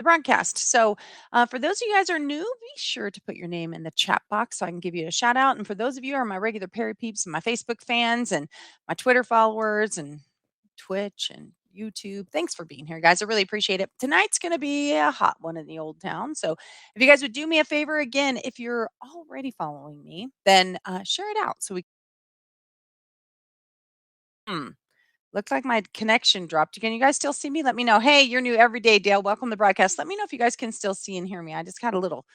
the broadcast. So, for those of you guys who are new, be sure to put your name in the chat box so I can give you a shout out. And for those of you who are my regular Perry peeps and my Facebook fans and my Twitter followers and Twitch and YouTube, thanks for being here, guys. I really appreciate it. Tonight's going to be a hot one in the old town. So, if you guys would do me a favor again, if you're already following me, then share it out so we. Hmm. Looks like my connection dropped. Can you guys still see me? Let me know. Hey, you're new every day, Dale. Welcome to the broadcast. Let me know if you guys can still see and hear me. I just got a little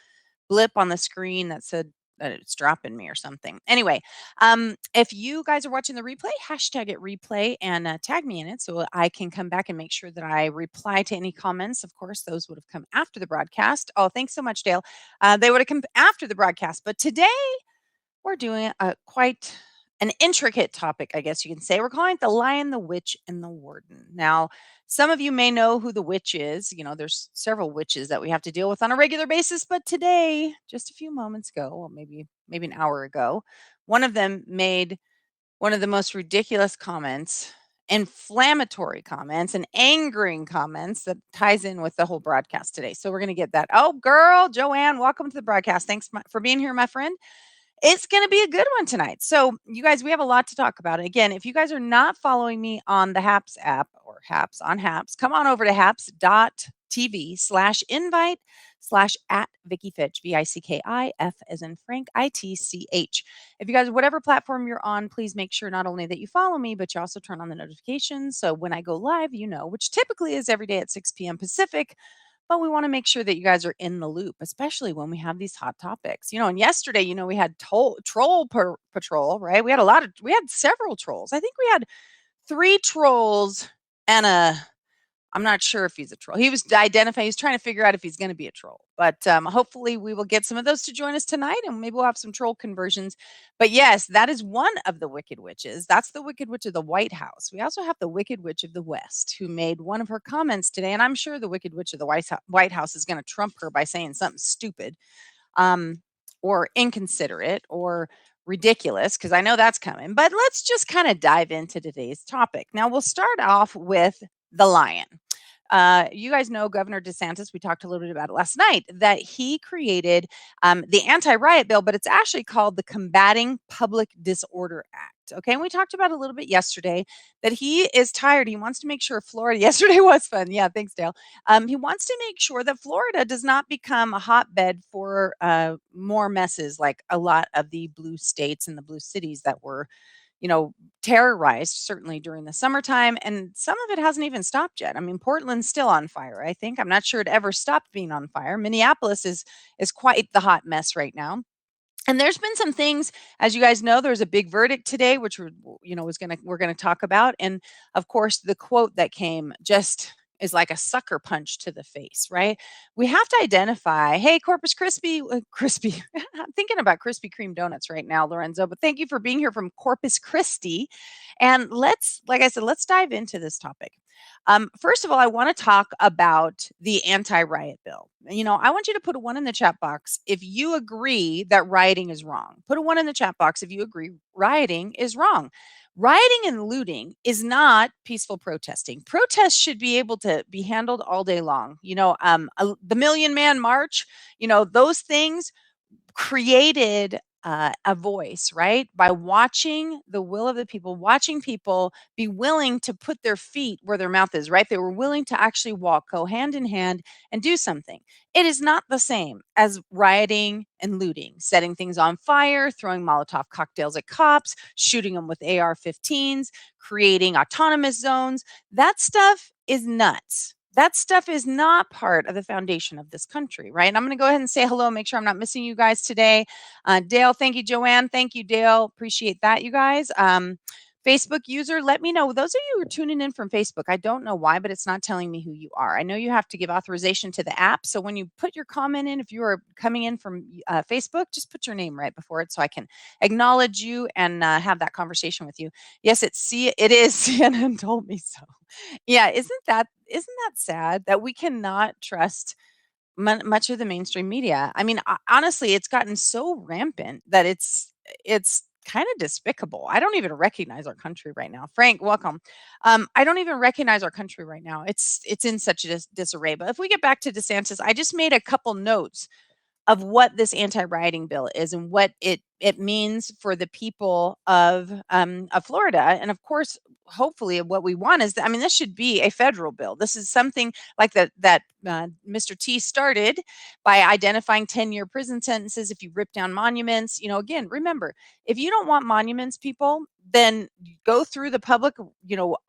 blip on the screen that said that it's dropping me or something. Anyway, if you guys are watching the replay, hashtag it replay and tag me in it so I can come back and make sure that I reply to any comments. Of course, those would have come after the broadcast. Oh, thanks so much, Dale. They would have come after the broadcast. But today, we're doing a quite an intricate topic, I guess you can say. We're calling it the Lion, the Witch, and the Warden. Now, some of you may know who the witch is. You know, there's several witches that we have to deal with on a regular basis. But today, just a few moments ago, or maybe an hour ago, one of them made one of the most ridiculous comments, inflammatory comments, and angering comments that ties in with the whole broadcast today. So we're going to get that. Oh, girl, Joanne, welcome to the broadcast. Thanks for being here, my friend. It's going to be a good one tonight. So, you guys, we have a lot to talk about. Again, if you guys are not following me on the Haps app or Haps on Haps, come on over to haps.tv/invite/at Vicky Fitch, VICKIF as in Frank, ITCH. If you guys, whatever platform you're on, please make sure not only that you follow me, but you also turn on the notifications. So when I go live, you know, which typically is every day at 6 p.m. Pacific. But we want to make sure that you guys are in the loop, especially when we have these hot topics. You know, and yesterday, you know, we had troll patrol, right? We had several trolls. I think we had 3 trolls and I'm not sure if he's a troll. He was identifying, he's trying to figure out if he's going to be a troll. But hopefully we will get some of those to join us tonight and maybe we'll have some troll conversions. But yes, that is one of the Wicked Witches. That's the Wicked Witch of the White House. We also have the Wicked Witch of the West who made one of her comments today. And I'm sure the Wicked Witch of the White House is going to trump her by saying something stupid um, or inconsiderate or ridiculous, because I know that's coming. But let's just kind of dive into today's topic. Now, we'll start off with the lion. You guys know Governor DeSantis, we talked a little bit about it last night, that he created the anti-riot bill, but it's actually called the Combating Public Disorder Act. Okay, and we talked about it a little bit yesterday that he is tired. He wants to make sure Florida, yesterday was fun. Yeah, thanks, Dale. He wants to make sure that Florida does not become a hotbed for more messes like a lot of the blue states and the blue cities that were, you know, terrorized certainly during the summertime, and some of it hasn't even stopped yet. I mean, Portland's still on fire. I think I'm not sure it ever stopped being on fire. Minneapolis is quite the hot mess right now. And there's been some things, as you guys know, there's a big verdict today, which we're gonna talk about, and of course, the quote that came just is like a sucker punch to the face, right? We have to identify, hey, Corpus Crispy. I'm thinking about Krispy Kreme donuts right now, Lorenzo. But thank you for being here from Corpus Christi, and like I said, let's dive into this topic. First of all, I want to talk about the anti-riot bill. You know, I want you to put a 1 in the chat box if you agree that rioting is wrong. Put a 1 in the chat box if you agree rioting is wrong. Rioting and looting is not peaceful protesting. Protests should be able to be handled all day long. You know, the Million Man March, you know, those things created a voice, right? By watching the will of the people, watching people be willing to put their feet where their mouth is, right? They were willing to actually walk, go hand in hand, and do something. It is not the same as rioting and looting, setting things on fire, throwing Molotov cocktails at cops, shooting them with AR 15s, creating autonomous zones. That stuff is nuts. That stuff is not part of the foundation of this country, right? And I'm going to go ahead and say hello, make sure I'm not missing you guys today. Dale, thank you. Joanne, thank you, Dale. Appreciate that, you guys. Facebook user, let me know. Those of you who are tuning in from Facebook, I don't know why, but it's not telling me who you are. I know you have to give authorization to the app. So when you put your comment in, if you are coming in from Facebook, just put your name right before it so I can acknowledge you and have that conversation with you. Yes, it is. CNN told me so. Yeah, isn't that sad that we cannot trust much of the mainstream media? I mean, honestly, it's gotten so rampant that it's kind of despicable. I don't even recognize our country right now. Frank, welcome. I don't even recognize our country right now. It's in such a disarray. But if we get back to DeSantis, I just made a couple notes of what this anti-rioting bill is and what it means for the people of Florida. And of course, hopefully, what we want is that, I mean, this should be a federal bill. This is something like that Mr. T started by identifying 10-year prison sentences if you rip down monuments. Again, remember, if you don't want monuments, people, then go through the public,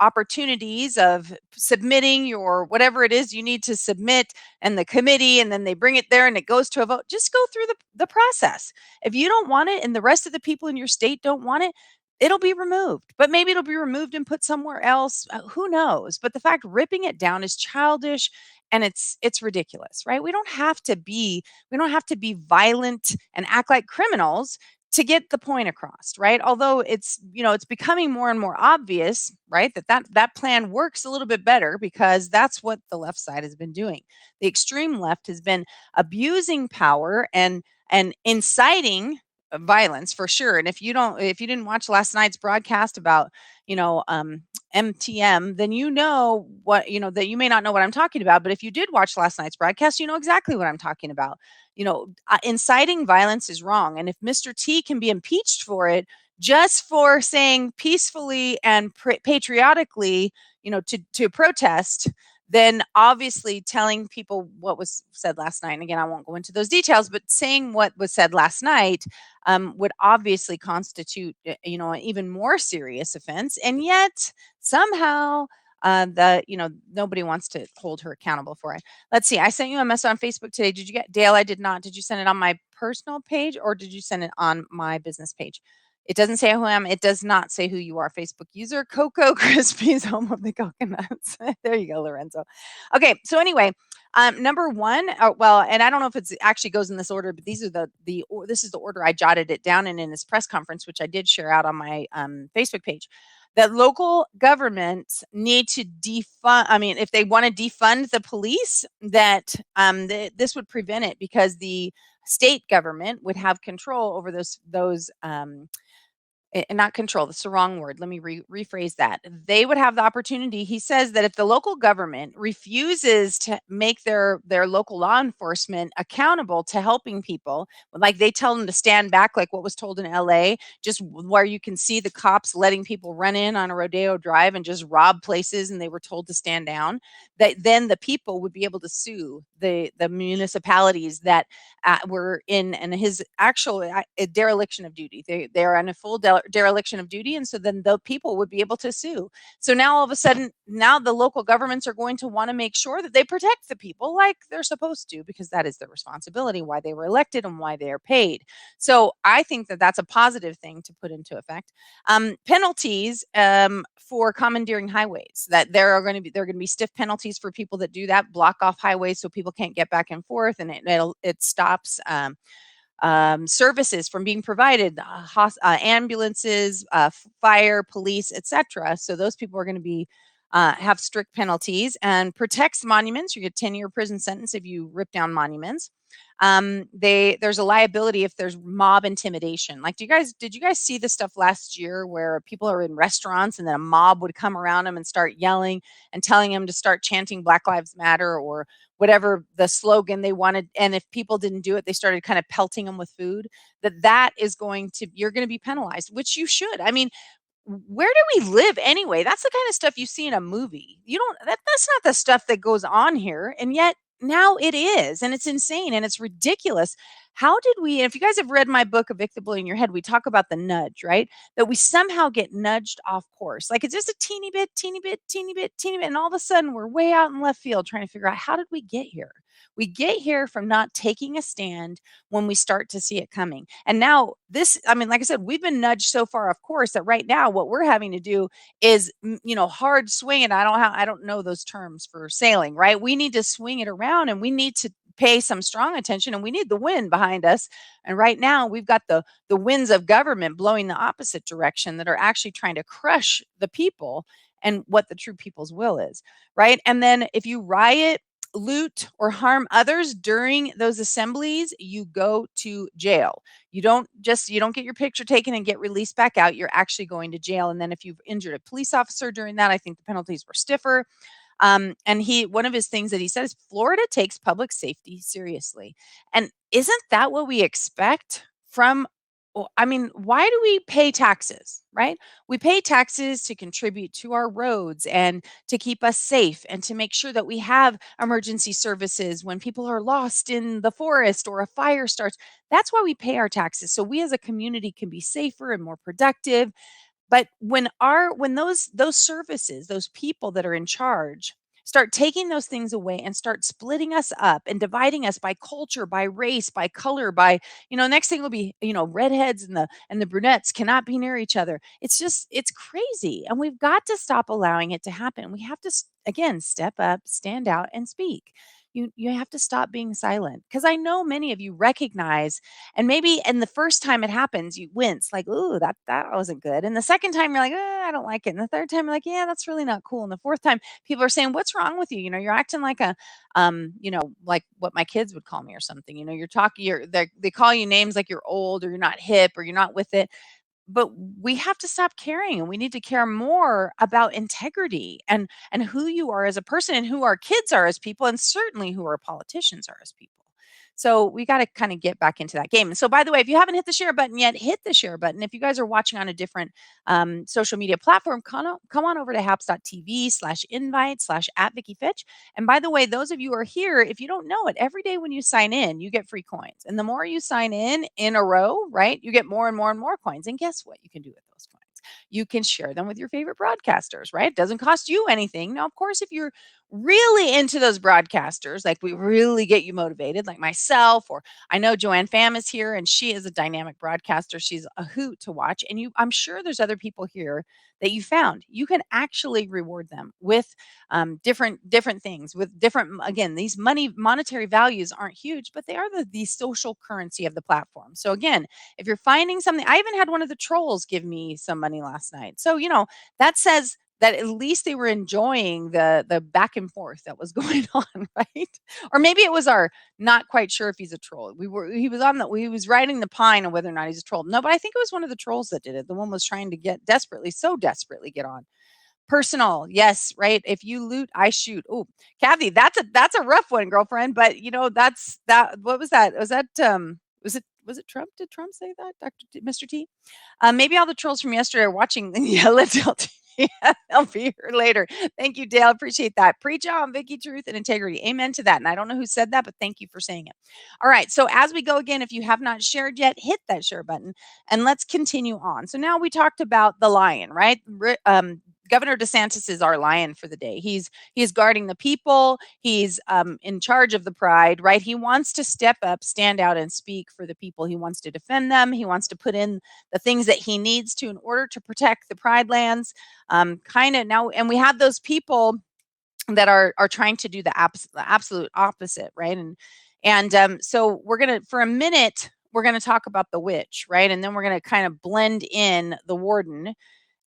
opportunities of submitting your whatever it is you need to submit and the committee, and then they bring it there and it goes to a vote. Just go through the process. If you don't want it and the rest of the people in your state don't want it, it'll be removed. But maybe it'll be removed and put somewhere else. Who knows? But the fact ripping it down is childish and it's ridiculous, right? We don't have to be violent and act like criminals to get the point across, right? Although it's becoming more and more obvious, right, that plan works a little bit better because that's what the left side has been doing. The extreme left has been abusing power and inciting violence for sure. And if you didn't watch last night's broadcast about MTM, then that you may not know what I'm talking about. But if you did watch last night's broadcast, you know exactly what I'm talking about. Inciting violence is wrong. And if Mr. T can be impeached for it, just for saying peacefully and patriotically, to protest, then obviously telling people what was said last night. And again, I won't go into those details, but saying what was said last night would obviously constitute, an even more serious offense. And yet somehow nobody wants to hold her accountable for it. Let's see. I sent you a message on Facebook today. Did you get Dale? I did not. Did you send it on my personal page or did you send it on my business page? It doesn't say who I am. It does not say who you are. Facebook user Coco Krispies, home of the coconuts. There you go, Lorenzo. Okay, so anyway, number one. And I don't know if it actually goes in this order, but these are this is the order I jotted it down in his press conference, which I did share out on my Facebook page. That local governments need to defund. I mean, if they want to defund the police, that this would prevent it because the state government would have control over those and not control, that's the wrong word. Let me rephrase that. They would have the opportunity. He says that if the local government refuses to make their local law enforcement accountable to helping people, like they tell them to stand back, like what was told in LA, just where you can see the cops letting people run in on a Rodeo Drive and just rob places, and they were told to stand down, that then the people would be able to sue the municipalities that were in and his actual dereliction of duty. They are in a full dereliction of duty, and so then the people would be able to sue. So now all of a sudden, now the local governments are going to want to make sure that they protect the people like they're supposed to, because that is their responsibility, why they were elected and why they are paid. So I think that that's a positive thing to put into effect. Penalties for commandeering highways, that there are going to be stiff penalties for people that do that, block off highways so people can't get back and forth, and it stops services from being provided, ambulances, fire, police, etc. So those people are going to be have strict penalties, and protects monuments. You get 10-year prison sentence if you rip down monuments. There's a liability if there's mob intimidation. Like, did you guys see the stuff last year where people are in restaurants and then a mob would come around them and start yelling and telling them to start chanting Black Lives Matter or whatever the slogan they wanted, and if people didn't do it, they started kind of pelting them with food? You're going to be penalized, which you should. I mean, where do we live anyway? That's the kind of stuff you see in a movie. That's not the stuff that goes on here. And yet now it is. And it's insane and it's ridiculous. How did we, if you guys have read my book, Evictable in Your Head, we talk about the nudge, right? That we somehow get nudged off course. Like it's just a teeny bit, teeny bit, teeny bit, teeny bit. And all of a sudden we're way out in left field trying to figure out, how did we get here? We get here from not taking a stand when we start to see it coming. And now like I said, we've been nudged so far, of course, that right now what we're having to do is, hard swing it. I don't know those terms for sailing, right? We need to swing it around and we need to pay some strong attention, and we need the wind behind us. And right now we've got the winds of government blowing the opposite direction that are actually trying to crush the people and what the true people's will is, right? And then if you riot, loot, or harm others during those assemblies, you go to jail. You don't get your picture taken and get released back out. You're actually going to jail. And then if you've injured a police officer during that, I think the penalties were stiffer. And one of his things that he said is Florida takes public safety seriously. And isn't that what we expect from? I mean, why do we pay taxes, right? We pay taxes to contribute to our roads and to keep us safe and to make sure that we have emergency services when people are lost in the forest or a fire starts. That's why we pay our taxes. So we as a community can be safer and more productive. But when those services, those people that are in charge start taking those things away and start splitting us up and dividing us by culture, by race, by color, by, next thing will be, redheads and the brunettes cannot be near each other. It's crazy. And we've got to stop allowing it to happen. We have to again step up, stand out and speak. You have to stop being silent because I know many of you recognize, and maybe and the first time it happens, you wince like, "Ooh, that wasn't good." And the second time you're like, I don't like it." And the third time you're like, "Yeah, that's really not cool." And the fourth time people are saying, "What's wrong with you? You're acting like a like what my kids would call me or something. You're talking they call you names like you're old or you're not hip or you're not with it." But we have to stop caring, and we need to care more about integrity and who you are as a person and who our kids are as people and certainly who our politicians are as people. So we got to kind of get back into that game. And so, by the way, if you haven't hit the share button yet, hit the share button. If you guys are watching on a different social media platform, come on over to haps.tv/invite/at Vicky Fitch. And by the way, those of you who are here, if you don't know it, every day when you sign in, you get free coins. And the more you sign in a row, right, you get more and more and more coins. And guess what you can do with those coins? You can share them with your favorite broadcasters, right? It doesn't cost you anything. Now, of course, if you're really into those broadcasters, like we really get you motivated, like myself, or I know Joanne Pham is here and she is a dynamic broadcaster. She's a hoot to watch. And I'm sure there's other people here that you found. You can actually reward them with different things, with different, again, these monetary values aren't huge, but they are the social currency of the platform. So again, if you're finding something, I even had one of the trolls give me some money last night. So, that says that at least they were enjoying the back and forth that was going on, right? Or maybe it was our not quite sure if he's a troll. He was riding the pine on whether or not he's a troll. No, but I think it was one of the trolls that did it. The one was trying to so desperately get on. Personal, yes, right? If you loot, I shoot. Oh, Kathy, that's a rough one, girlfriend. But that's that. What was that? Was it Trump? Did Trump say that, Mr. T? Maybe all the trolls from yesterday are watching. Yeah, let's tell. Yeah, I'll be here later. Thank you, Dale. Appreciate that. Preach on, Vicky, truth and integrity. Amen to that. And I don't know who said that, but thank you for saying it. All right. So as we go again, if you have not shared yet, hit that share button and let's continue on. So now we talked about the lion, right? Governor DeSantis is our lion for the day. He's guarding the people. He's in charge of the pride, right? He wants to step up, stand out, and speak for the people. He wants to defend them. He wants to put in the things that he needs to in order to protect the pride lands. Kind of now, and we have those people that are trying to do the absolute opposite, right? And so we're gonna for a minute we're gonna talk about the witch, right? And then we're gonna kind of blend in the warden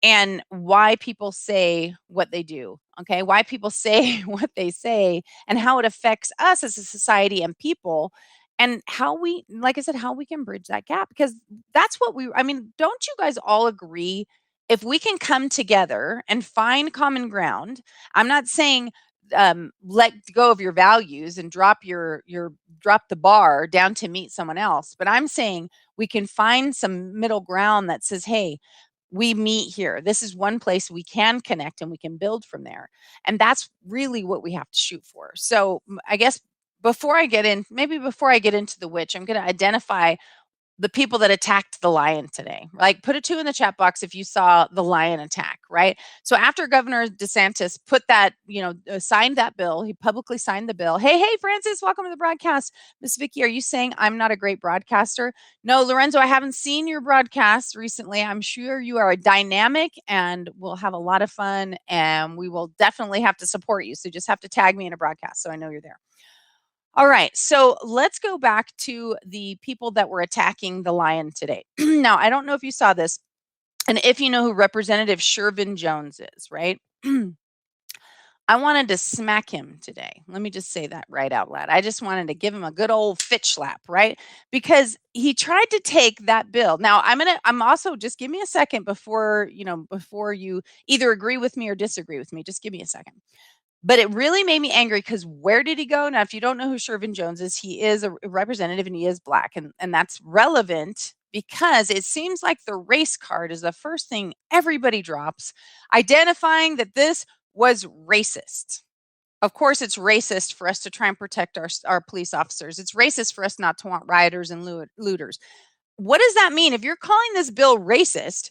and why people say what they do. Okay. Why people say what they say and how it affects us as a society and people and how we, like I said, how we can bridge that gap because that's what I mean, don't you guys all agree? If we can come together and find common ground, I'm not saying let go of your values and drop the bar down to meet someone else, but I'm saying we can find some middle ground that says, hey, we meet here. This is one place we can connect and we can build from there. And that's really what we have to shoot for. So I guess before I get into the witch, I'm going to identify the people that attacked the lion today. Like put a 2 in the chat box if you saw the lion attack, right? So after Governor DeSantis put that, signed that bill, he publicly signed the bill. Hey, Francis, welcome to the broadcast. Miss Vicky, are you saying I'm not a great broadcaster? No, Lorenzo, I haven't seen your broadcasts recently. I'm sure you are a dynamic and we'll have a lot of fun and we will definitely have to support you. So just have to tag me in a broadcast so I know you're there. All right, so let's go back to the people that were attacking the lion today. Now, I don't know if you saw this, and if you know who Representative Shervin Jones is, right? I wanted to smack him today. Let me just say that right out loud. I just wanted to give him a good old fitch slap, right? Because he tried to take that bill. Now, I'm also just give me a second before you either agree with me or disagree with me. Just give me a second. But it really made me angry because where did he go? Now, if you don't know who Shervin Jones is, he is a representative and he is black. And that's relevant because it seems like the race card is the first thing everybody drops, identifying that this was racist. Of course, it's racist for us to try and protect our police officers. It's racist for us not to want rioters and looters. What does that mean? If you're calling this bill racist,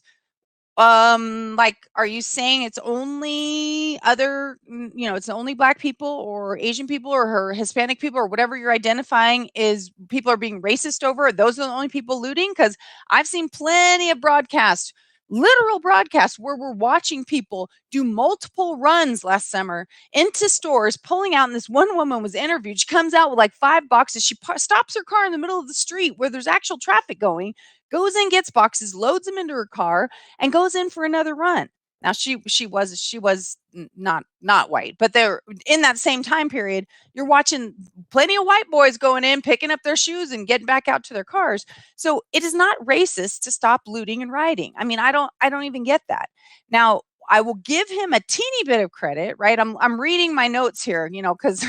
like, are you saying it's only it's only black people or Asian people or her Hispanic people or whatever you're identifying is people are being racist over? Those are the only people looting? Because I've seen plenty of broadcasts, literal broadcasts, where we're watching people do multiple runs last summer into stores, pulling out. And this one woman was interviewed. She comes out with like 5 boxes. She stops her car in the middle of the street where there's actual traffic going, goes in, gets boxes, loads them into her car, and goes in for another run. Now she was not white, but they're in that same time period. You're watching plenty of white boys going in, picking up their shoes, and getting back out to their cars. So it is not racist to stop looting and rioting. I mean, I don't even get that. Now, I will give him a teeny bit of credit, right? I'm reading my notes here, because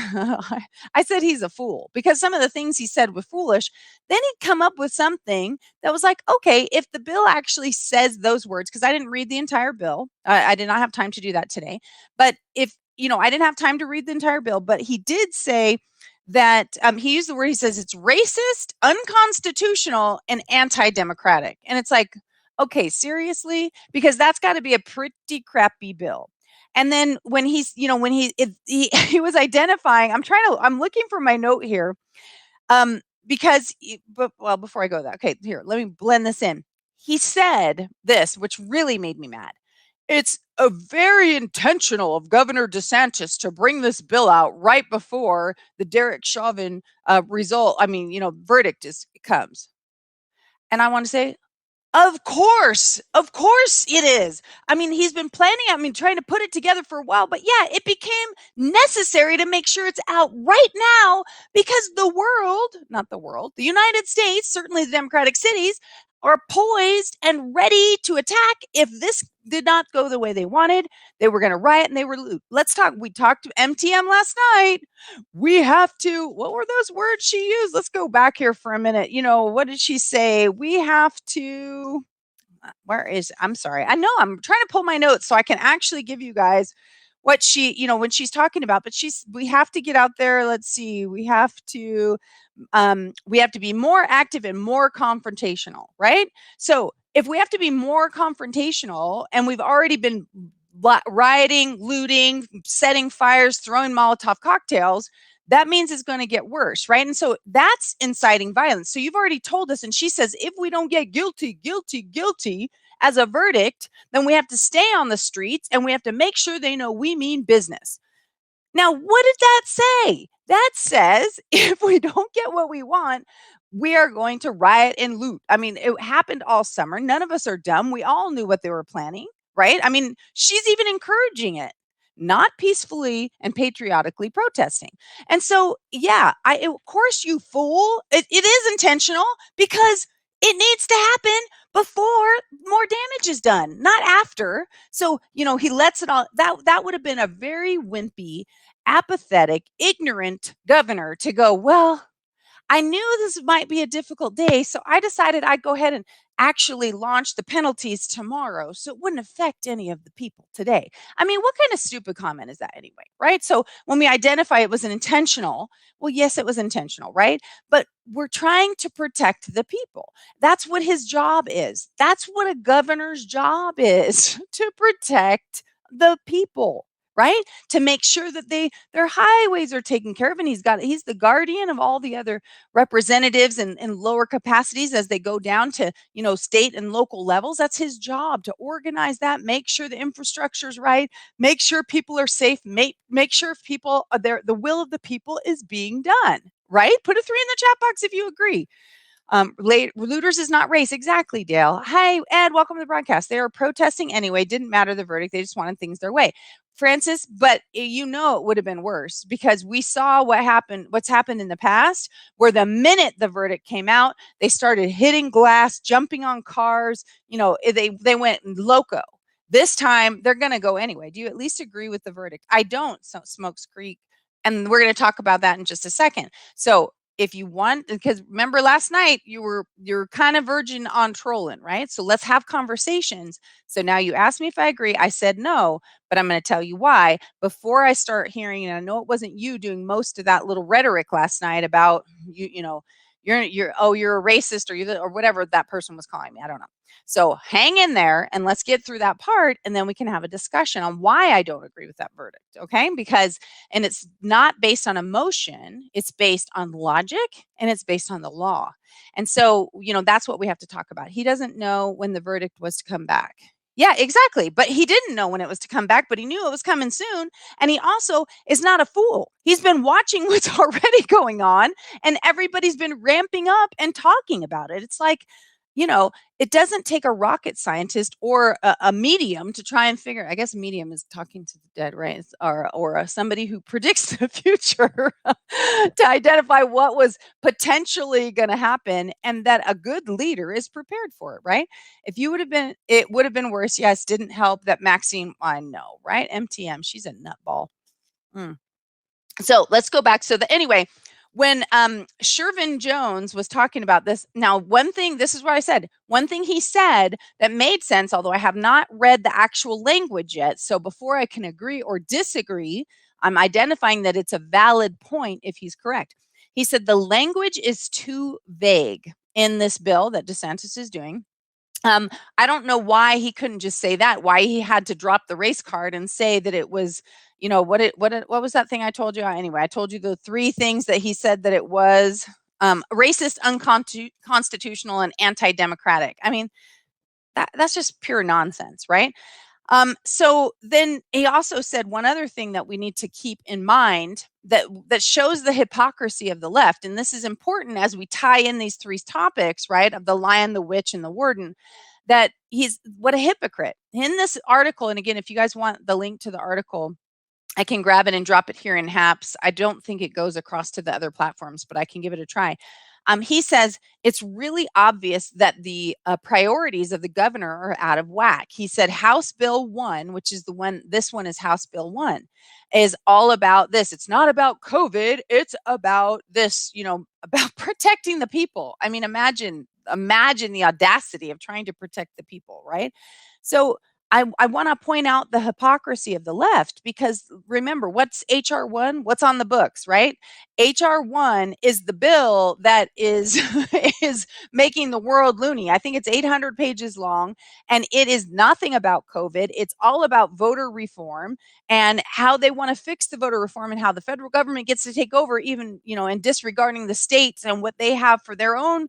I said he's a fool because some of the things he said were foolish. Then he'd come up with something that was like, okay, if the bill actually says those words, because I didn't read the entire bill, I did not have time to do that today. But if I didn't have time to read the entire bill, but he did say that he used the word. He says it's racist, unconstitutional, and anti-democratic, and it's like, okay, seriously? Because that's got to be a pretty crappy bill. And then when he was identifying, I'm looking for my note here. But well, before I go to that, okay, here, let me blend this in. He said this, which really made me mad. It's a very intentional of Governor DeSantis to bring this bill out right before the Derek Chauvin verdict comes. And I want to say, of course it is. I mean, he's been trying to put it together for a while, but yeah, it became necessary to make sure it's out right now because the United States, certainly the Democratic cities, are poised and ready to attack if this did not go the way they wanted. They were going to riot and they were loot. We talked to MTM last night. We have to, what were those words she used? Let's go back here for a minute. What did she say? We have to, I'm sorry. I know I'm trying to pull my notes so I can actually give you guys what when she's talking about, but we have to get out there. Let's see. We have to be more active and more confrontational, right? So if we have to be more confrontational and we've already been rioting, looting, setting fires, throwing Molotov cocktails, that means it's going to get worse, right? And so that's inciting violence. So you've already told us, and she says, if we don't get guilty as a verdict, then we have to stay on the streets and we have to make sure they know we mean business. Now, what did that say? That says if we don't get what we want, we are going to riot and loot. I mean, it happened all summer. None of us are dumb. We all knew what they were planning, right? I mean, she's even encouraging it, not peacefully and patriotically protesting. And so, yeah, of course, you fool. It is intentional because it needs to happen before more damage is done, not after. So, he lets it all. That would have been a very wimpy, apathetic, ignorant governor to go, well, I knew this might be a difficult day, so I decided I'd go ahead and actually launch the penalties tomorrow so it wouldn't affect any of the people today. I mean, what kind of stupid comment is that anyway, right? So when we identify it was an intentional, well, yes, it was intentional, right? But we're trying to protect the people. That's what his job is. That's what a governor's job is, to protect the people, right? To make sure that their highways are taken care of. And he's the guardian of all the other representatives and lower capacities as they go down to, state and local levels. That's his job, to organize that, make sure the infrastructure is right, make sure people are safe, make sure people are there, the will of the people is being done, right? Put a 3 in the chat box if you agree. Looters is not race. Exactly, Dale. Hi, Ed. Welcome to the broadcast. They were protesting anyway. Didn't matter the verdict. They just wanted things their way. Francis, but it would have been worse because we saw what's happened in the past, where the minute the verdict came out, they started hitting glass, jumping on cars, they went loco. This time they're going to go anyway. Do you at least agree with the verdict? I don't, so Smokes Creek. And we're going to talk about that in just a second. So if you want, because remember last night you're kind of virgin on trolling, right? So let's have conversations. So now you asked me if I agree. I said no, but I'm going to tell you why before I start hearing. And I know it wasn't you doing most of that little rhetoric last night about you're a racist, or whatever that person was calling me. I don't know. So hang in there and let's get through that part, and then we can have a discussion on why I don't agree with that verdict. Okay? And it's not based on emotion, it's based on logic, and it's based on the law. And so, that's what we have to talk about. He doesn't know when the verdict was to come back. Yeah, exactly. But he didn't know when it was to come back, but he knew it was coming soon. And he also is not a fool. He's been watching what's already going on, and everybody's been ramping up and talking about it. It's like, it doesn't take a rocket scientist or a medium to try and figure. I guess a medium is talking to the dead, right? Or somebody who predicts the future to identify what was potentially going to happen, and that a good leader is prepared for it, right? If you would have been, it would have been worse. Yes, didn't help that Maxine. I know, right? MTM, she's a nutball. Mm. So let's go back. Anyway, when Shervin Jones was talking about this, now one thing, this is what I said, one thing he said that made sense, although I have not read the actual language yet. So before I can agree or disagree, I'm identifying that it's a valid point if he's correct. He said the language is too vague in this bill that DeSantis is doing. I don't know why he couldn't just say that, why he had to drop the race card and say that it was, what was that thing I told you? Anyway, I told you the three things that he said that it was racist, unconstitutional, and anti-democratic. I mean, that's just pure nonsense, right? So then he also said one other thing that we need to keep in mind that shows the hypocrisy of the left. And this is important as we tie in these three topics, right? Of the lion, the witch, and the warden, that he's what a hypocrite. In this article, and again, if you guys want the link to the article, I can grab it and drop it here in HAPS. I don't think it goes across to the other platforms, but I can give it a try. He says it's really obvious that the priorities of the governor are out of whack. He said House Bill 1, which is this one is House Bill 1, is all about this. It's not about COVID. It's about this, about protecting the people. I mean, imagine the audacity of trying to protect the people, right? So I want to point out the hypocrisy of the left, because remember, what's HR 1? What's on the books, right? HR 1 is the bill that is is making the world loony. I think it's 800 pages long, and it is nothing about COVID. It's all about voter reform and how they want to fix the voter reform, and how the federal government gets to take over, even, and disregarding the states and what they have for their own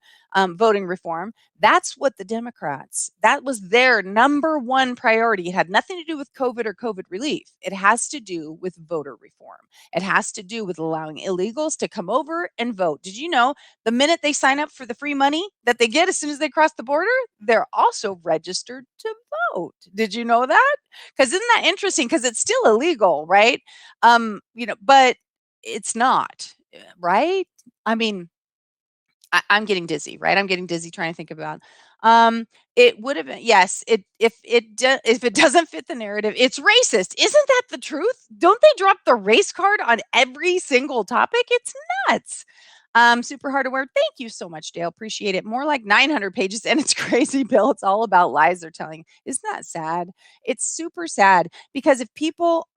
voting reform. That's what that was their number one priority. It had nothing to do with COVID or COVID relief. It has to do with voter reform. It has to do with allowing illegals to come over and vote. Did you know the minute they sign up for the free money that they get as soon as they cross the border, they're also registered to vote? Did you know that? Because isn't that interesting? Because it's still illegal, right? But it's not, right? I mean, I'm getting dizzy, right? I'm getting dizzy trying to think about. It would have been, yes. If it doesn't fit the narrative, it's racist. Isn't that the truth? Don't they drop the race card on every single topic? It's nuts. Super hard to wear. Thank you so much, Dale. Appreciate it. More like 900 pages, and it's crazy, Bill. It's all about lies they're telling. Isn't that sad? It's super sad, because if people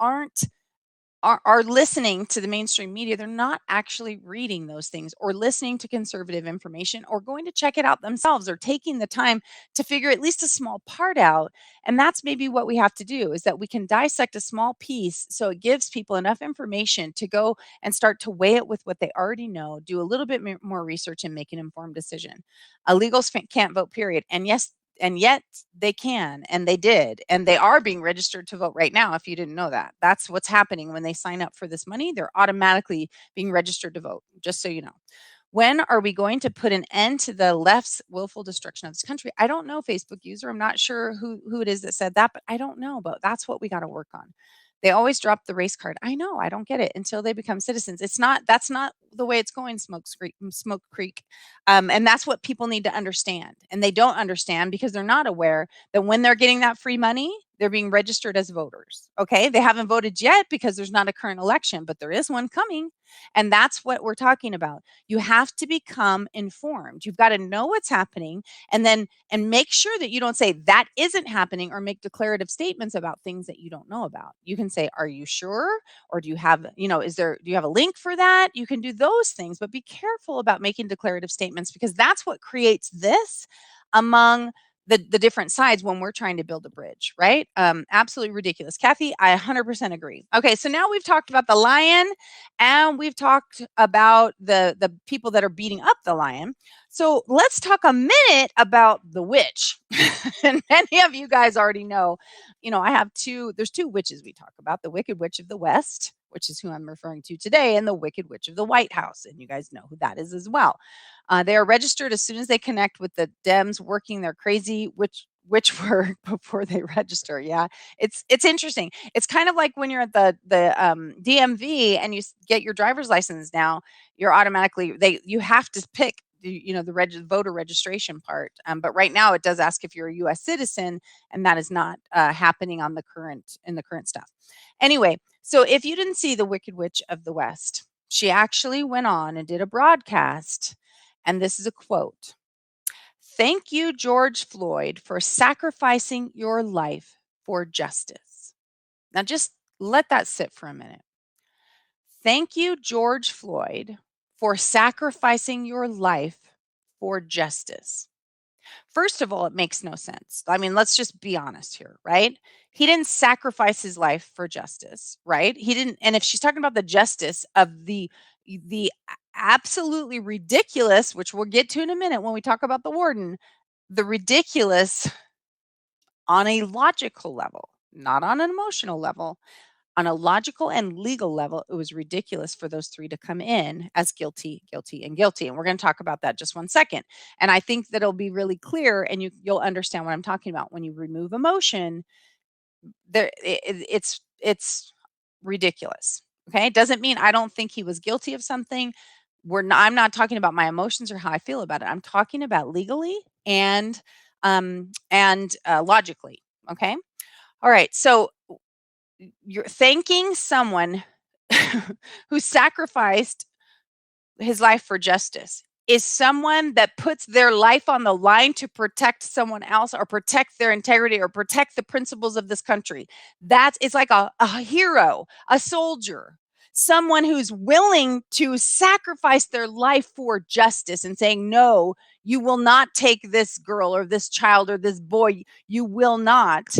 are listening to the mainstream media, they're not actually reading those things or listening to conservative information or going to check it out themselves or taking the time to figure at least a small part out. And that's maybe what we have to do, is that we can dissect a small piece so it gives people enough information to go and start to weigh it with what they already know, do a little bit more research, and make an informed decision. Illegals can't vote, period. And yes, and yet they can, and they did, and they are being registered to vote right now. If you didn't know that, that's what's happening when they sign up for this money. They're automatically being registered to vote, just so you know. When are we going to put an end to the left's willful destruction of this country? I don't know, Facebook user. I'm not sure who it is that said that, but I don't know. But that's what we got to work on. They always drop the race card. I know, I don't get it until they become citizens. That's not the way it's going, Smoke Creek. And that's what people need to understand. And they don't understand because they're not aware that when they're getting that free money, they're being registered as voters. Okay. They haven't voted yet because there's not a current election, but there is one coming. And that's what we're talking about. You have to become informed. You've got to know what's happening and make sure that you don't say that isn't happening or make declarative statements about things that you don't know about. You can say, are you sure? Or do you have, do you have a link for that? You can do those things, but be careful about making declarative statements because that's what creates this among the different sides when we're trying to build a bridge, right? Absolutely ridiculous. Kathy, I 100% agree. Okay, so now we've talked about the lion and we've talked about the people that are beating up the lion. So let's talk a minute about the witch. And many of you guys already know, there's two witches we talk about, the Wicked Witch of the West, which is who I'm referring to today, and the Wicked Witch of the White House. And you guys know who that is as well. They are registered as soon as they connect with the Dems working their crazy witch work before they register. Yeah, it's interesting. It's kind of like when you're at the DMV and you get your driver's license. Now you're automatically you have to pick the voter registration part. But right now it does ask if you're a U.S. citizen, and that is not happening on the current stuff. Anyway, so if you didn't see the Wicked Witch of the West, she actually went on and did a broadcast, and this is a quote. Thank you, George Floyd, for sacrificing your life for justice. Now just let that sit for a minute. Thank you, George Floyd, for sacrificing your life for justice. First of all, it makes no sense. I mean, let's just be honest here, right? He didn't sacrifice his life for justice, right? He didn't. And if she's talking about the justice of the absolutely ridiculous, which we'll get to in a minute when we talk about the warden, the ridiculous on a logical level, not on an emotional level, on a logical and legal level, it was ridiculous for those three to come in as guilty, guilty, and guilty. And we're going to talk about that just one second. And I think that it'll be really clear and you'll understand what I'm talking about. When you remove emotion, it's ridiculous. Okay. It doesn't mean I don't think he was guilty of something. I'm not talking about my emotions or how I feel about it. I'm talking about legally and logically. Okay. All right. So you're thanking someone who sacrificed his life for justice is someone that puts their life on the line to protect someone else or protect their integrity or protect the principles of this country. It's like a hero, a soldier, someone who's willing to sacrifice their life for justice and saying, no, you will not take this girl or this child or this boy. You will not.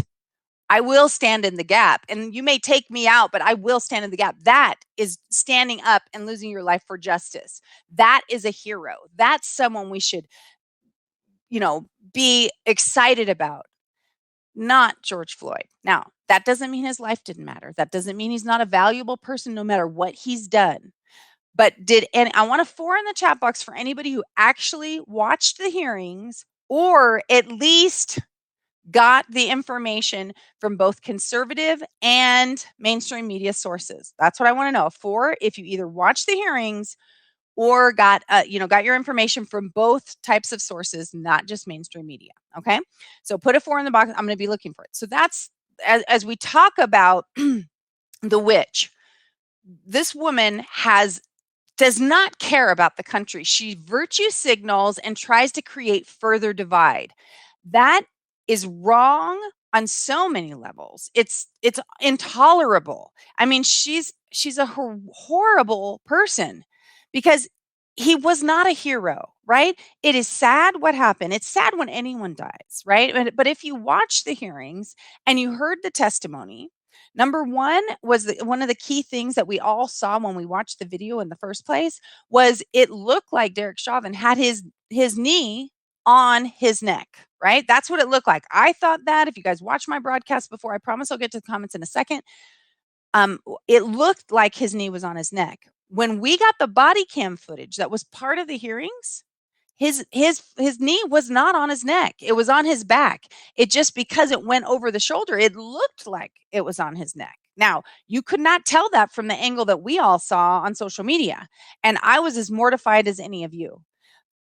I will stand in the gap, and you may take me out, but I will stand in the gap. That is standing up and losing your life for justice. That is a hero. That's someone we should, be excited about, not George Floyd. Now, that doesn't mean his life didn't matter. That doesn't mean he's not a valuable person no matter what he's done. But and I want a 4 in the chat box for anybody who actually watched the hearings or at least got the information from both conservative and mainstream media sources. That's what I want to know. 4, if you either watched the hearings or got your information from both types of sources, not just mainstream media. Okay. So put a 4 in the box. I'm going to be looking for it. So that's as we talk about the witch, this woman does not care about the country. She virtue signals and tries to create further divide. That is wrong on so many levels. It's intolerable. I mean, she's a horrible person because he was not a hero, right? It is sad what happened. It's sad when anyone dies, right? But if you watch the hearings and you heard the testimony, number one was one of the key things that we all saw when we watched the video in the first place was it looked like Derek Chauvin had his knee on his neck, right? That's what it looked like. I thought that if you guys watch my broadcast before, I promise I'll get to the comments in a second. It looked like his knee was on his neck. When we got the body cam footage that was part of the hearings, his knee was not on his neck. It was on his back. It just because it went over the shoulder, it looked like it was on his neck. Now, you could not tell that from the angle that we all saw on social media, and I was as mortified as any of you.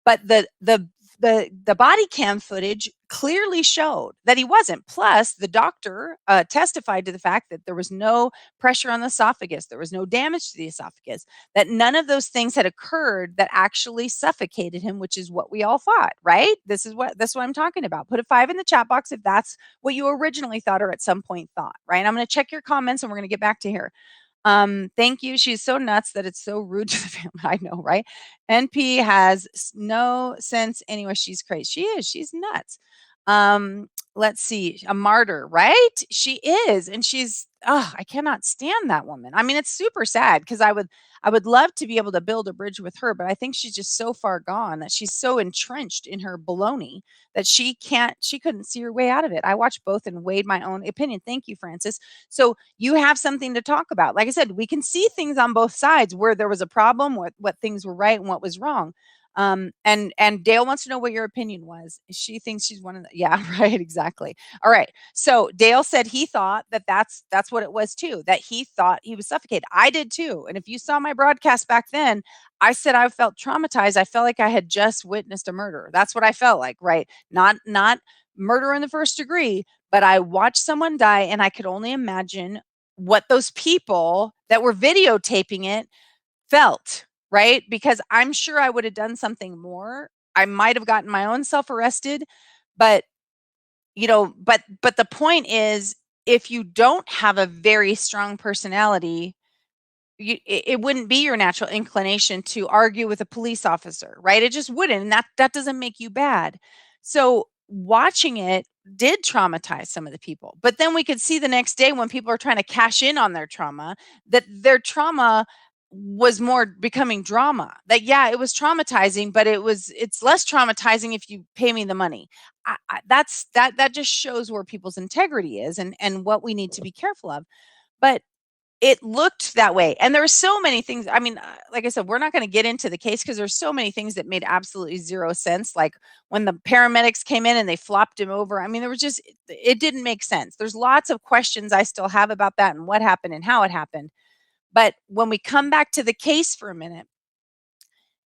But the body cam footage clearly showed that he wasn't. Plus, the doctor testified to the fact that there was no pressure on the esophagus, there was no damage to the esophagus, that none of those things had occurred that actually suffocated him, which is what we all thought, right? This is what I'm talking about. Put a 5 in the chat box if that's what you originally thought or at some point thought, right? I'm going to check your comments and we're going to get back to here. Thank you. She's so nuts that it's so rude to the family. I know, right? NP has no sense anyway. She's crazy. She is. She's nuts. Let's see. A martyr, right? She is, and she's. Oh, I cannot stand that woman. I mean, it's super sad because I would love to be able to build a bridge with her, but I think she's just so far gone that she's so entrenched in her baloney that she couldn't see her way out of it. I watched both and weighed my own opinion. Thank you, Francis. So you have something to talk about. Like I said, we can see things on both sides where there was a problem, what things were right and what was wrong. And Dale wants to know what your opinion was. She thinks she's one of the, yeah, right, exactly. All right. So Dale said he thought that that's what it was too, that he thought he was suffocated. I did too. And if you saw my broadcast back then, I said I felt traumatized. I felt like I had just witnessed a murder. That's what I felt like, right? Not murder in the first degree, but I watched someone die and I could only imagine what those people that were videotaping it felt, right? Because I'm sure I would have done something more. I might have gotten my own self arrested, but but the point is, if you don't have a very strong personality, it wouldn't be your natural inclination to argue with a police officer, right? It just wouldn't, and that doesn't make you bad. So watching it did traumatize some of the people, but then we could see the next day when people are trying to cash in on their trauma, that their trauma was more becoming drama. That yeah, it was traumatizing, but it's less traumatizing if you pay me the money. That just shows where people's integrity is and what we need to be careful of. But it looked that way, and there were so many things. I mean, like I said, we're not going to get into the case because there's so many things that made absolutely zero sense. Like when the paramedics came in and they flopped him over. I mean, there was just it didn't make sense. There's lots of questions I still have about that and what happened and how it happened. But when we come back to the case for a minute,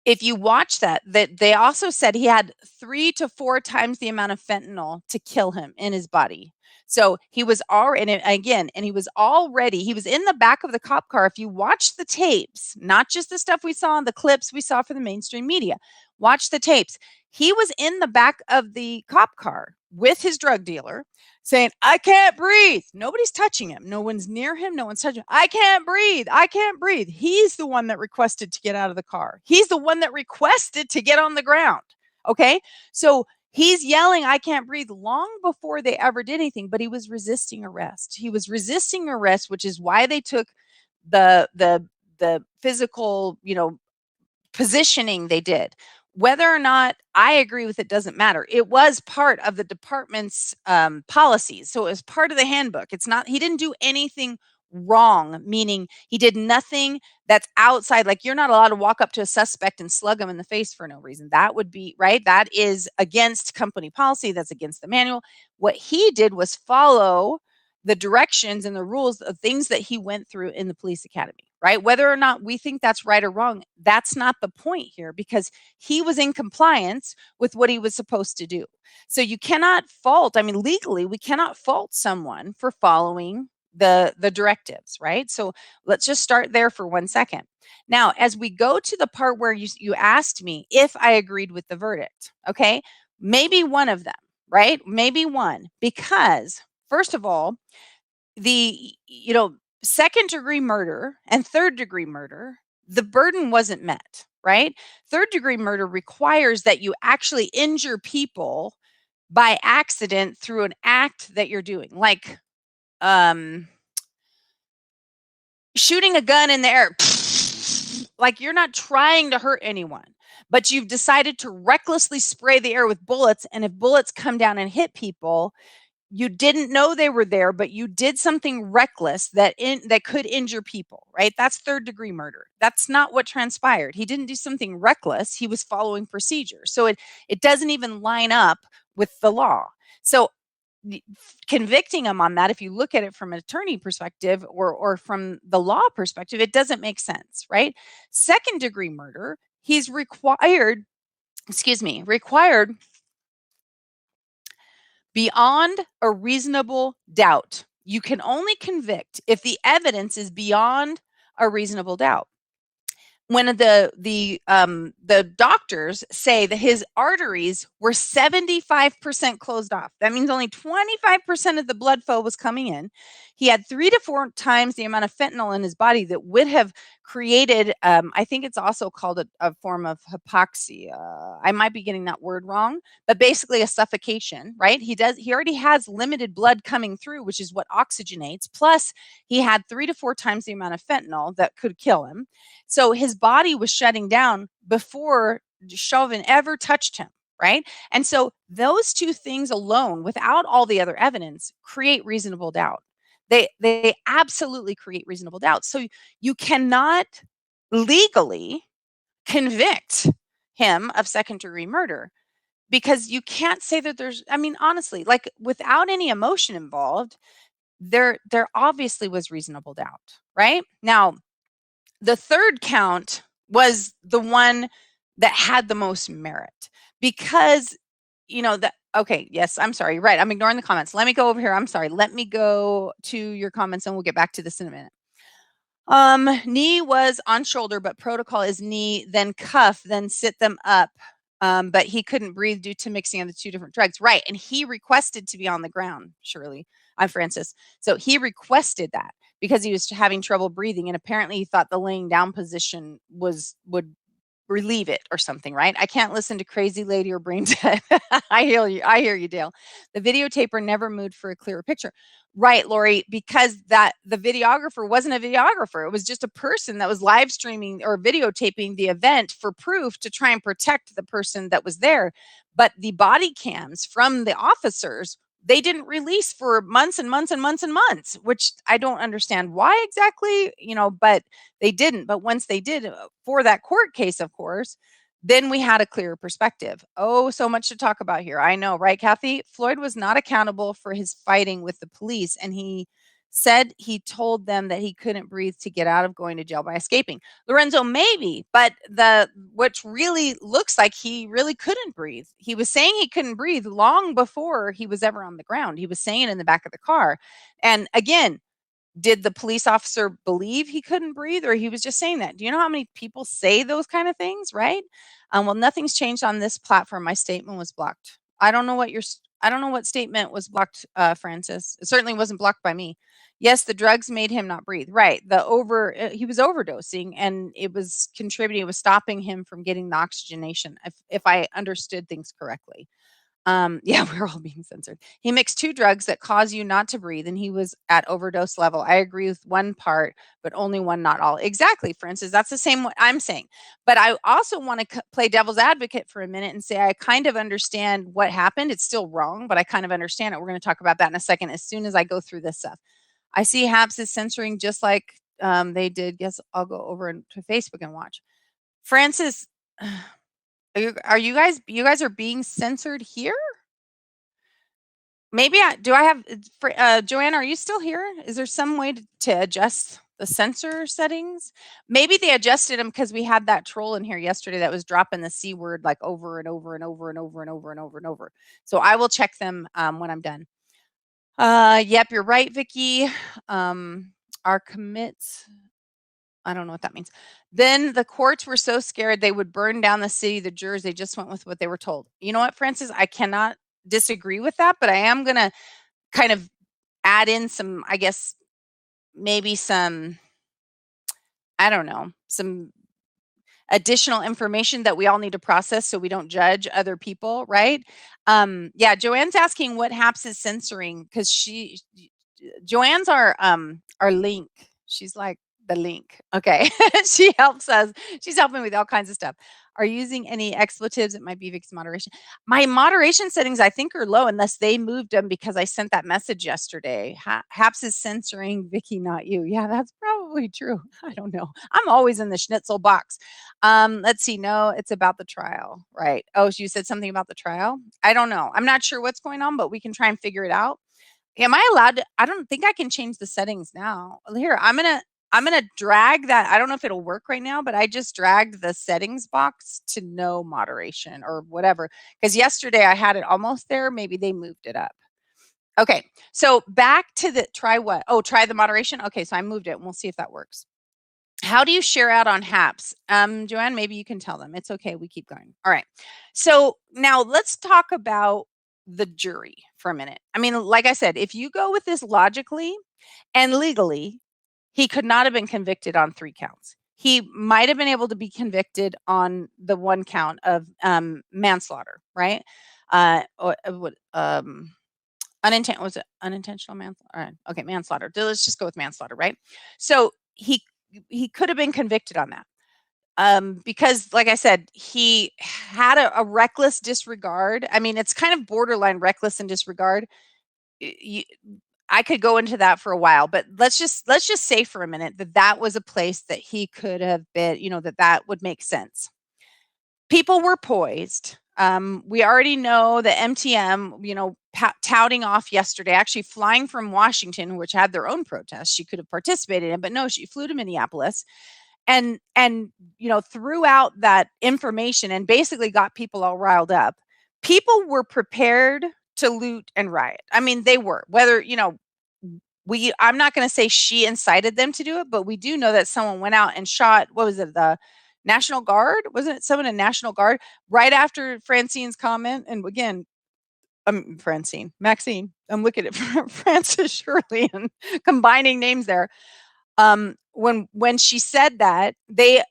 if you watch that they also said he had 3 to 4 times the amount of fentanyl to kill him in his body. So he was already, and again, and he was in the back of the cop car. If you watch the tapes, not just the stuff we saw in the clips we saw for the mainstream media, watch the tapes. He was in the back of the cop car with his drug dealer saying, I can't breathe. Nobody's touching him. No one's near him. No one's touching him. I can't breathe. I can't breathe. He's the one that requested to get out of the car. He's the one that requested to get on the ground. Okay. So he's yelling, I can't breathe long before they ever did anything, but he was resisting arrest. He was resisting arrest, which is why they took the physical, positioning they did. Whether or not I agree with it doesn't matter. It was part of the department's policies. So it was part of the handbook. It's not, he didn't do anything wrong, meaning he did nothing that's outside. Like you're not allowed to walk up to a suspect and slug him in the face for no reason. That would be right. That is against company policy. That's against the manual. What he did was follow the directions and the rules of things that he went through in the police academy, right? Whether or not we think that's right or wrong, that's not the point here because he was in compliance with what he was supposed to do. So you cannot fault, I mean, legally, we cannot fault someone for following the directives, right? So let's just start there for 1 second. Now, as we go to the part where you asked me if I agreed with the verdict, okay? Maybe one of them, right? Maybe one, because first of all, the second degree murder and third degree murder, the burden wasn't met, right? Third degree murder requires that you actually injure people by accident through an act that you're doing, like shooting a gun in the air. Like you're not trying to hurt anyone, but you've decided to recklessly spray the air with bullets, and if bullets come down and hit people, you didn't know they were there, but you did something reckless that could injure people, right? That's third degree murder. That's not what transpired. He didn't do something reckless. He was following procedure. So it doesn't even line up with the law. So convicting him on that, if you look at it from an attorney perspective or from the law perspective, it doesn't make sense, right? Second degree murder, he's required, required beyond a reasonable doubt. You can only convict if the evidence is beyond a reasonable doubt. When the doctors say that his arteries were 75% closed off, that means only 25% of the blood flow was coming in. He had 3 to 4 times the amount of fentanyl in his body that would have created, I think it's also called a form of hypoxia. I might be getting that word wrong, but basically a suffocation, right? He already has limited blood coming through, which is what oxygenates. Plus, he had 3 to 4 times the amount of fentanyl that could kill him. So his body was shutting down before Chauvin ever touched him, right? And so those two things alone, without all the other evidence, create reasonable doubt. They absolutely create reasonable doubt. So you cannot legally convict him of second degree murder because you can't say that I mean, honestly, like without any emotion involved, there obviously was reasonable doubt, right? Now, the third count was the one that had the most merit because, okay, yes, I'm sorry. Right. I'm ignoring the comments. Let me go over here. I'm sorry. Let me go to your comments and we'll get back to this in a minute. Knee was on shoulder, but protocol is knee, then cuff, then sit them up. But he couldn't breathe due to mixing of the two different drugs. Right. And he requested to be on the ground, Shirley. I'm Francis. So he requested that because he was having trouble breathing. And apparently he thought the laying down position would relieve it or something, right? I can't listen to crazy lady or brain dead. I hear you, Dale. The videotaper never moved for a clearer picture. Right, Lori, because the videographer wasn't a videographer. It was just a person that was live streaming or videotaping the event for proof to try and protect the person that was there. But the body cams from the officers, they didn't release for months and months and months and months, which I don't understand why exactly, but they didn't. But once they did for that court case, of course, then we had a clearer perspective. Oh, so much to talk about here. I know, right, Kathy? Floyd was not accountable for his fighting with the police, and he said he told them that he couldn't breathe to get out of going to jail by escaping. Lorenzo, maybe, but which really looks like he really couldn't breathe. He was saying he couldn't breathe long before he was ever on the ground. He was saying it in the back of the car. And again, did the police officer believe he couldn't breathe or he was just saying that? Do you know how many people say those kind of things, right? Well, nothing's changed on this platform. My statement was blocked. I don't know what statement was blocked, Francis. It certainly wasn't blocked by me. Yes, the drugs made him not breathe. Right. He was overdosing and it was contributing, it was stopping him from getting the oxygenation, if I understood things correctly. Yeah, we're all being censored. He mixed 2 drugs that cause you not to breathe, and he was at overdose level. I agree with one part, but only one, not all. Exactly, Francis. That's the same what I'm saying. But I also want to play devil's advocate for a minute and say I kind of understand what happened. It's still wrong, but I kind of understand it. We're going to talk about that in a second as soon as I go through this stuff. I see Habs is censoring just like they did. Guess I'll go over to Facebook and watch. Francis, are you guys are being censored here? Maybe Joanne, are you still here? Is there some way to adjust the censor settings? Maybe they adjusted them because we had that troll in here yesterday that was dropping the C word like over and over and over and over and over and over and over. So I will check them when I'm done. Yep, you're right, Vicky. Our commits, I don't know what that means. Then the courts were so scared they would burn down the city, the jurors, they just went with what they were told. You know what, Francis? I cannot disagree with that, but I am going to kind of add in some, I guess, maybe some, I don't know, some additional information that we all need to process so we don't judge other people, right? Yeah, Joanne's asking what Haps is censoring because Joanne's our link. She's like the link. Okay. She helps us. She's helping with all kinds of stuff. Are you using any expletives? It might be Vic's moderation. My moderation settings, I think, are low unless they moved them because I sent that message yesterday. Haps is censoring Vicky, not you. Yeah, that's probably probably true. I don't know. I'm always in the schnitzel box. Let's see. No, it's about the trial, right? Oh, so you said something about the trial. I don't know. I'm not sure what's going on, but we can try and figure it out. Am I allowed to? I don't think I can change the settings now. Here, I'm gonna drag that. I don't know if it'll work right now, but I just dragged the settings box to no moderation or whatever. Because yesterday I had it almost there. Maybe they moved it up. Okay, so back to the try what? Oh, try the moderation. Okay, so I moved it and we'll see if that works. How do you share out on HAPS? Joanne, maybe you can tell them. It's okay. We keep going. All right. So now let's talk about the jury for a minute. I mean, like I said, if you go with this logically and legally, he could not have been convicted on 3 counts. He might have been able to be convicted on the 1 count of manslaughter, right? What was it unintentional manslaughter? All right. Okay, manslaughter. Let's just go with manslaughter, right? So he could have been convicted on that. Because like I said, he had a reckless disregard. I mean, it's kind of borderline reckless and disregard. I could go into that for a while, but let's just say for a minute that that was a place that he could have been, that would make sense. People were poised. We already know that MTM, touting off yesterday, actually flying from Washington, which had their own protests. She could have participated in, but no, she flew to Minneapolis and threw out that information and basically got people all riled up. People were prepared to loot and riot. I mean, they were. Whether I'm not going to say she incited them to do it, but we do know that someone went out and shot. What was it? The National Guard? Wasn't it someone in National Guard right after Francine's comment? And again, Maxine. I'm looking at Francis Shirley and combining names there. When she said that, they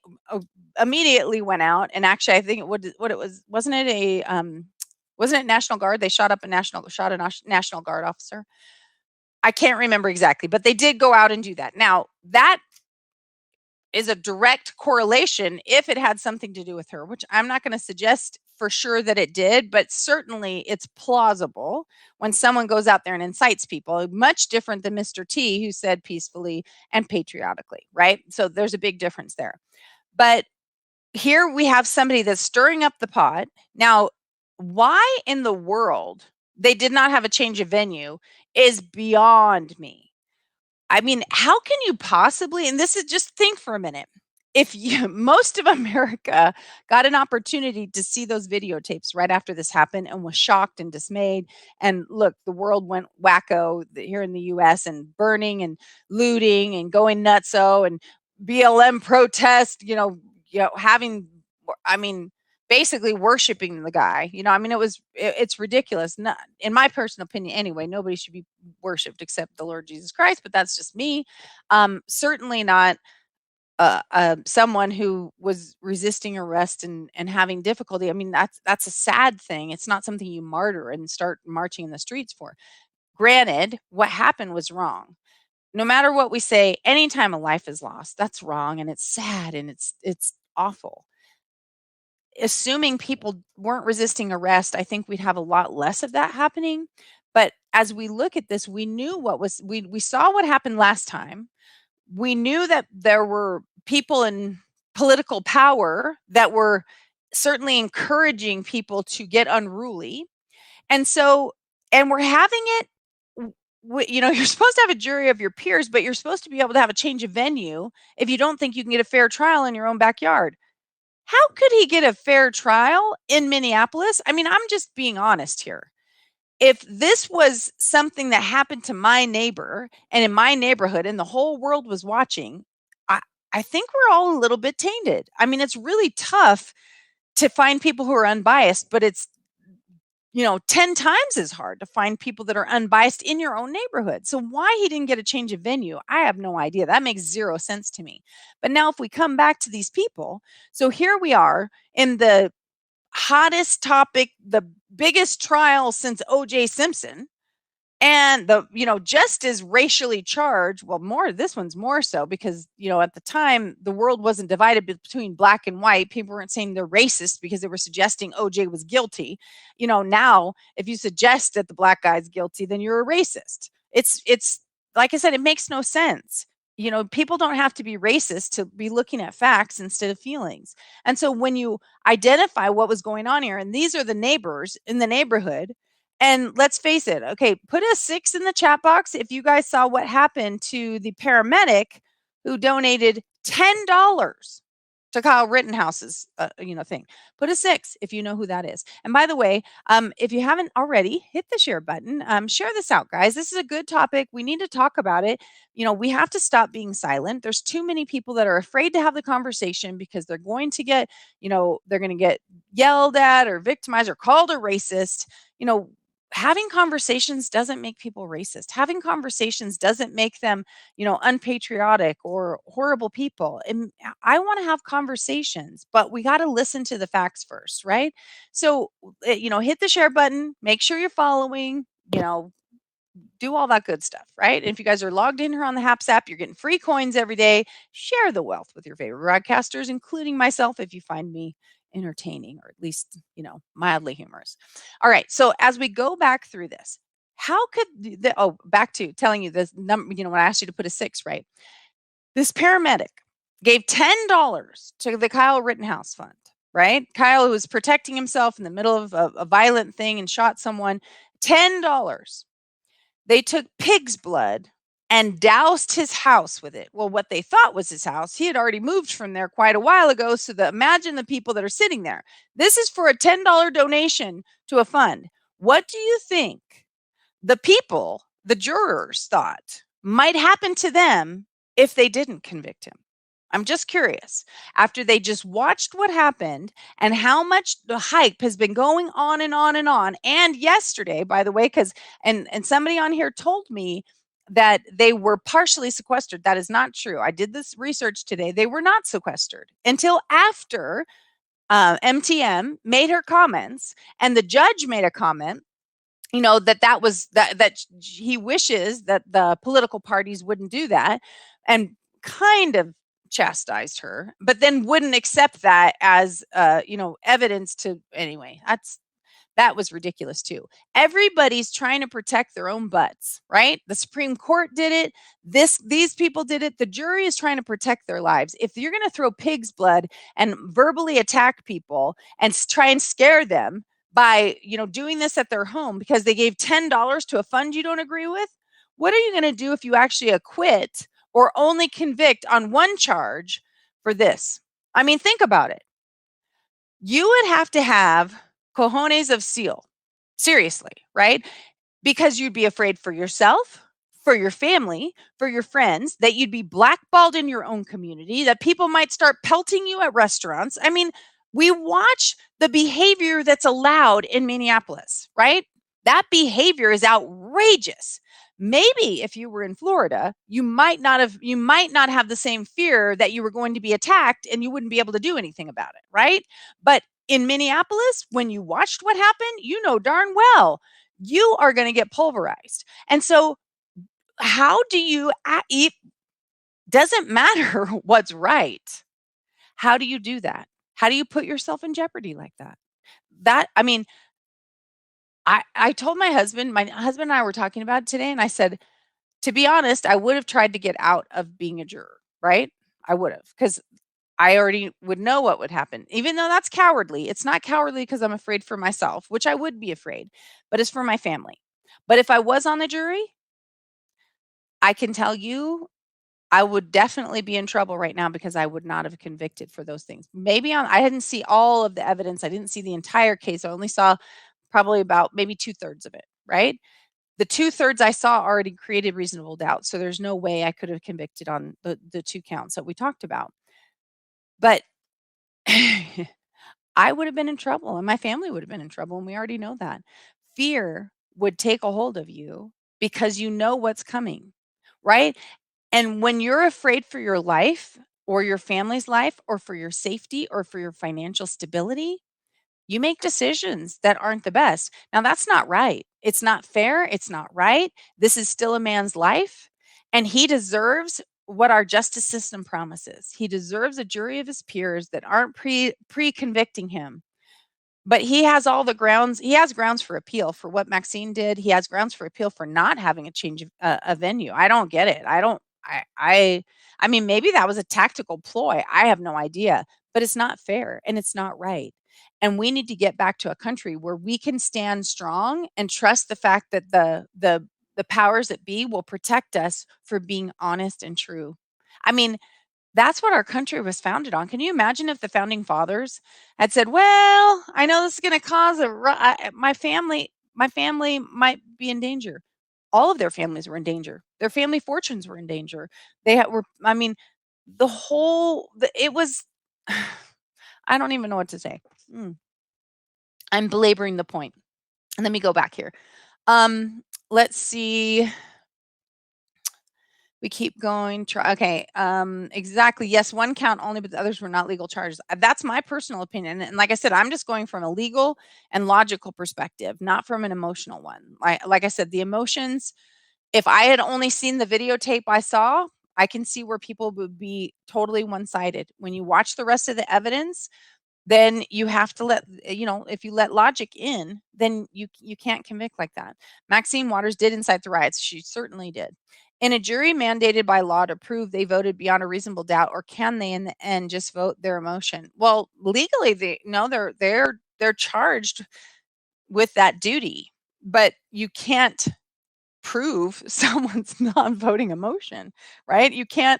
immediately went out and actually, I think what it was, wasn't it National Guard? They shot a National Guard officer. I can't remember exactly, but they did go out and do that. Now that is a direct correlation if it had something to do with her, which I'm not going to suggest for sure that it did, but certainly it's plausible when someone goes out there and incites people, much different than Mr. T, who said peacefully and patriotically, right? So there's a big difference there. But here we have somebody that's stirring up the pot. Now, why in the world they did not have a change of venue is beyond me. I mean, how can you possibly, and this is just think for a minute. If most of America got an opportunity to see those videotapes right after this happened and was shocked and dismayed, and look, the world went wacko here in the US and burning and looting and going nutso and BLM protest, having, I mean, basically worshiping the guy. It's ridiculous. Not, in my personal opinion anyway, nobody should be worshipped except the Lord Jesus Christ, but that's just me. Certainly not someone who was resisting arrest and having difficulty. I mean, that's a sad thing. It's not something you martyr and start marching in the streets for. Granted, what happened was wrong. No matter what we say, anytime a life is lost, that's wrong and it's sad and it's awful. Assuming people weren't resisting arrest, I think we'd have a lot less of that happening. But as we look at this, we knew we saw what happened last time. We knew that there were people in political power that were certainly encouraging people to get unruly. And we're having it, you're supposed to have a jury of your peers, but you're supposed to be able to have a change of venue if you don't think you can get a fair trial in your own backyard. How could he get a fair trial in Minneapolis? I mean, I'm just being honest here. If this was something that happened to my neighbor and in my neighborhood and the whole world was watching, I think we're all a little bit tainted. I mean, it's really tough to find people who are unbiased, but it's 10 times as hard to find people that are unbiased in your own neighborhood. So why he didn't get a change of venue, I have no idea. That makes zero sense to me. But now if we come back to these people, so here we are in the hottest topic, the biggest trial since O.J. Simpson, and just as racially charged. Well, this one's more so because at the time the world wasn't divided between black and white. People weren't saying they're racist because they were suggesting OJ was guilty. Now if you suggest that the black guy's guilty, then you're a racist. It's like I said, it makes no sense. People don't have to be racist to be looking at facts instead of feelings. And so when you identify what was going on here, and these are the neighbors in the neighborhood, and let's face it, okay, put a 6 in the chat box if you guys saw what happened to the paramedic who donated $10 to Kyle Rittenhouse's thing. Put a 6 if you know who that is. And by the way, if you haven't already, hit the share button. Share this out, guys. This is a good topic. We need to talk about it. We have to stop being silent. There's too many people that are afraid to have the conversation because they're going to get, they're going to get yelled at or victimized or called a racist. Having conversations doesn't make people racist. Having conversations doesn't make them, unpatriotic or horrible people. And I want to have conversations, but we got to listen to the facts first, right? So, hit the share button, make sure you're following, do all that good stuff, right? And if you guys are logged in here on the Haps app, you're getting free coins every day. Share the wealth with your favorite broadcasters, including myself, if you find me entertaining or at least, mildly humorous. All right. So as we go back through this, how could back to telling you this number, when I asked you to put a 6, right? This paramedic gave $10 to the Kyle Rittenhouse Fund, right? Kyle was protecting himself in the middle of a violent thing and shot someone. $10. They took pig's blood and doused his house with it. Well, what they thought was his house, he had already moved from there quite a while ago. So imagine the people that are sitting there. This is for a $10 donation to a fund. What do you think the people, the jurors, thought might happen to them if they didn't convict him? I'm just curious. After they just watched what happened and how much the hype has been going on and on and on. And yesterday, by the way, because and somebody on here told me that they were partially sequestered. That is not true. I did this research today. They were not sequestered until after MTM made her comments and the judge made a comment, that he wishes that the political parties wouldn't do that, and kind of chastised her, but then wouldn't accept that as evidence to anyway. That was ridiculous too. Everybody's trying to protect their own butts, right? The Supreme Court did it. These people did it. The jury is trying to protect their lives. If you're going to throw pig's blood and verbally attack people and try and scare them by, doing this at their home because they gave $10 to a fund you don't agree with, what are you going to do if you actually acquit or only convict on one charge for this? I mean, think about it. You would have to have cojones of steel. Seriously, right? Because you'd be afraid for yourself, for your family, for your friends, that you'd be blackballed in your own community, that people might start pelting you at restaurants. I mean, we watch the behavior that's allowed in Minneapolis, right? That behavior is outrageous. Maybe if you were in Florida, you might not have the same fear that you were going to be attacked and you wouldn't be able to do anything about it, right? But in Minneapolis, when you watched what happened, you know darn well you are going to get pulverized. And so how do you eat? Doesn't matter what's right. How do you do that? How do you put yourself in jeopardy like that? I mean, I told my husband and I were talking about it today, and I said, to be honest, I would have tried to get out of being a juror, right? I would have, because I already would know what would happen. Even though that's cowardly, it's not cowardly because I'm afraid for myself, which I would be afraid, but it's for my family. But if I was on the jury, I can tell you I would definitely be in trouble right now because I would not have convicted for those things. I didn't see all of the evidence. I didn't see the entire case. I only saw probably about maybe 2/3 of it, right? The 2/3 I saw already created reasonable doubt. So there's no way I could have convicted on the 2 counts that we talked about. But I would have been in trouble and my family would have been in trouble. And we already know that. Fear would take a hold of you because you know what's coming, right? And when you're afraid for your life or your family's life or for your safety or for your financial stability, you make decisions that aren't the best. Now, that's not right. It's not fair. It's not right. This is still a man's life, and he deserves what our justice system promises. He deserves a jury of his peers that aren't pre-convicting him. But he has all the grounds. He has grounds for appeal for what Maxine did. He has grounds for appeal for not having a change of a venue. I don't get it. I don't. I mean, maybe that was a tactical ploy. I have no idea, but it's not fair and it's not right. And we need to get back to a country where we can stand strong and trust the fact that the powers that be will protect us for being honest and true. I mean, that's what our country was founded on. Can you imagine if the founding fathers had said, "Well, I know this is going to cause my family might be in danger." All of their families were in danger. Their family fortunes were in danger. Were I mean, it was I don't even know what to say. Mm, I'm belaboring the point. Let me go back here. Let's see. We keep going. Okay. Exactly. Yes, one count only, but the others were not legal charges. That's my personal opinion. And like I said, I'm just going from a legal and logical perspective, not from an emotional one. Like I said, the emotions, if I had only seen the videotape I saw, I can see where people would be totally one sided. When you watch the rest of the evidence, then you have to if you let logic in, then you can't convict like that. Maxine Waters did incite the riots. She certainly did. In a jury mandated by law to prove they voted beyond a reasonable doubt, or can they in the end just vote their emotion? Well, legally they no, they're charged with that duty, but you can't prove someone's non-voting emotion, right? You can't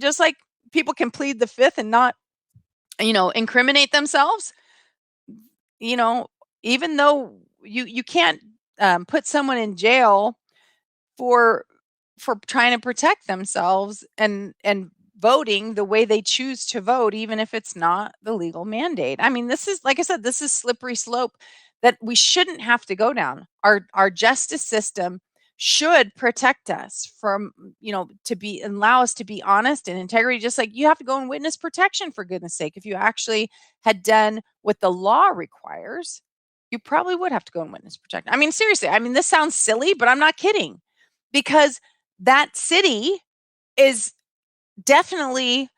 just like people can plead the fifth and not incriminate themselves, you know, even though you can't put someone in jail for trying to protect themselves and voting the way they choose to vote, even if it's not the legal mandate. I mean, this is, like I said, this is slippery slope that we shouldn't have to go down. Our justice system should protect us from, to be and allow us to be honest and integrity, just like you have to go in witness protection, for goodness sake. If you actually had done what the law requires, you probably would have to go in witness protection. I mean, seriously, I mean, this sounds silly, but I'm not kidding, because that city is definitely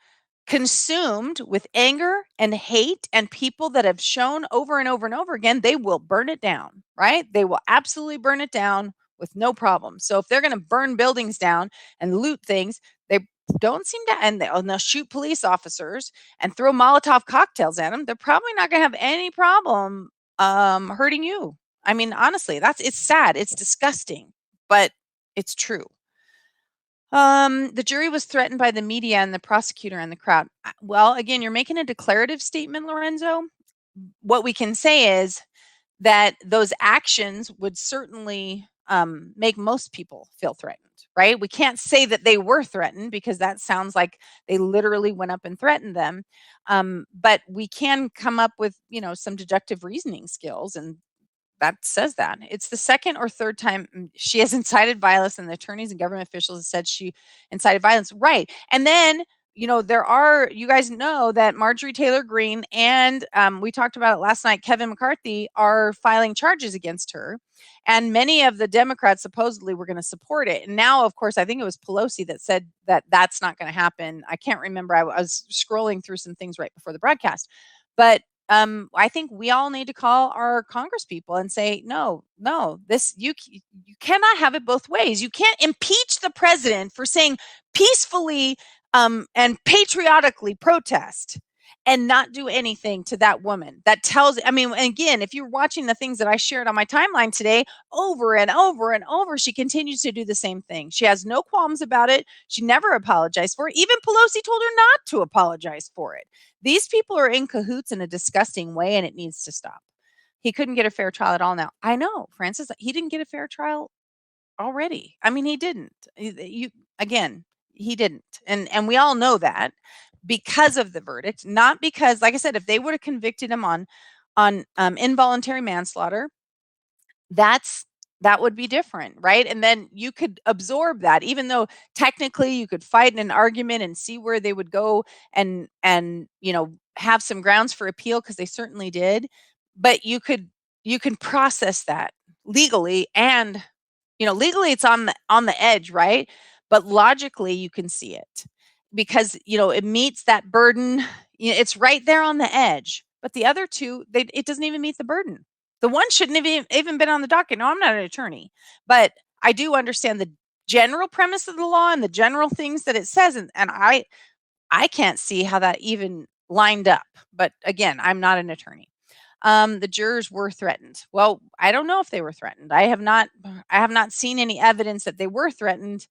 consumed with anger and hate, and people that have shown over and over and over again they will burn it down, right? They will absolutely burn it down with no problem. So if they're going to burn buildings down and loot things, they don't seem to, and they'll shoot police officers and throw Molotov cocktails at them, they're probably not going to have any problem hurting you. I mean, honestly, it's sad, it's disgusting, but it's true. The jury was threatened by the media and the prosecutor and the crowd. Well, again, you're making a declarative statement, Lorenzo. What we can say is that those actions would certainly make most people feel threatened, right? We can't say that they were threatened, because that sounds like they literally went up and threatened them. But we can come up with, some deductive reasoning skills, and that says that. It's the second or third time she has incited violence, and the attorneys and government officials have said she incited violence. Right. And then, you guys know that Marjorie Taylor Greene and we talked about it last night, Kevin McCarthy are filing charges against her. And many of the Democrats supposedly were going to support it. And now, of course, I think it was Pelosi that said that that's not going to happen. I can't remember. I was scrolling through some things right before the broadcast. But I think we all need to call our Congress people and say, no, no, you cannot have it both ways. You can't impeach the president for saying peacefully and patriotically protest and not do anything to that woman. That tells, I mean, again, if you're watching the things that I shared on my timeline today, over and over and over, she continues to do the same thing. She has no qualms about it. She never apologized for it. Even Pelosi told her not to apologize for it. These people are in cahoots in a disgusting way, and it needs to stop. He couldn't get a fair trial at all now. I know, Francis, he didn't get a fair trial already. I mean, he didn't. Again, he didn't. And we all know that because of the verdict, not because, like I said, if they would have convicted him on involuntary manslaughter, that would be different, right? And then you could absorb that, even though technically you could fight in an argument and see where they would go and have some grounds for appeal, because they certainly did. But you can process that legally, and legally it's on the edge, right? But logically you can see it, because it meets that burden. It's right there on the edge. But the other two, it doesn't even meet the burden. The one shouldn't have even been on the docket. No, I'm not an attorney, but I do understand general premise of the law and the general things that it says, and I can't see how that even lined up. But again, I'm not an attorney. The jurors were threatened. Well, I don't know if they were threatened. I have not seen any evidence that they were threatened,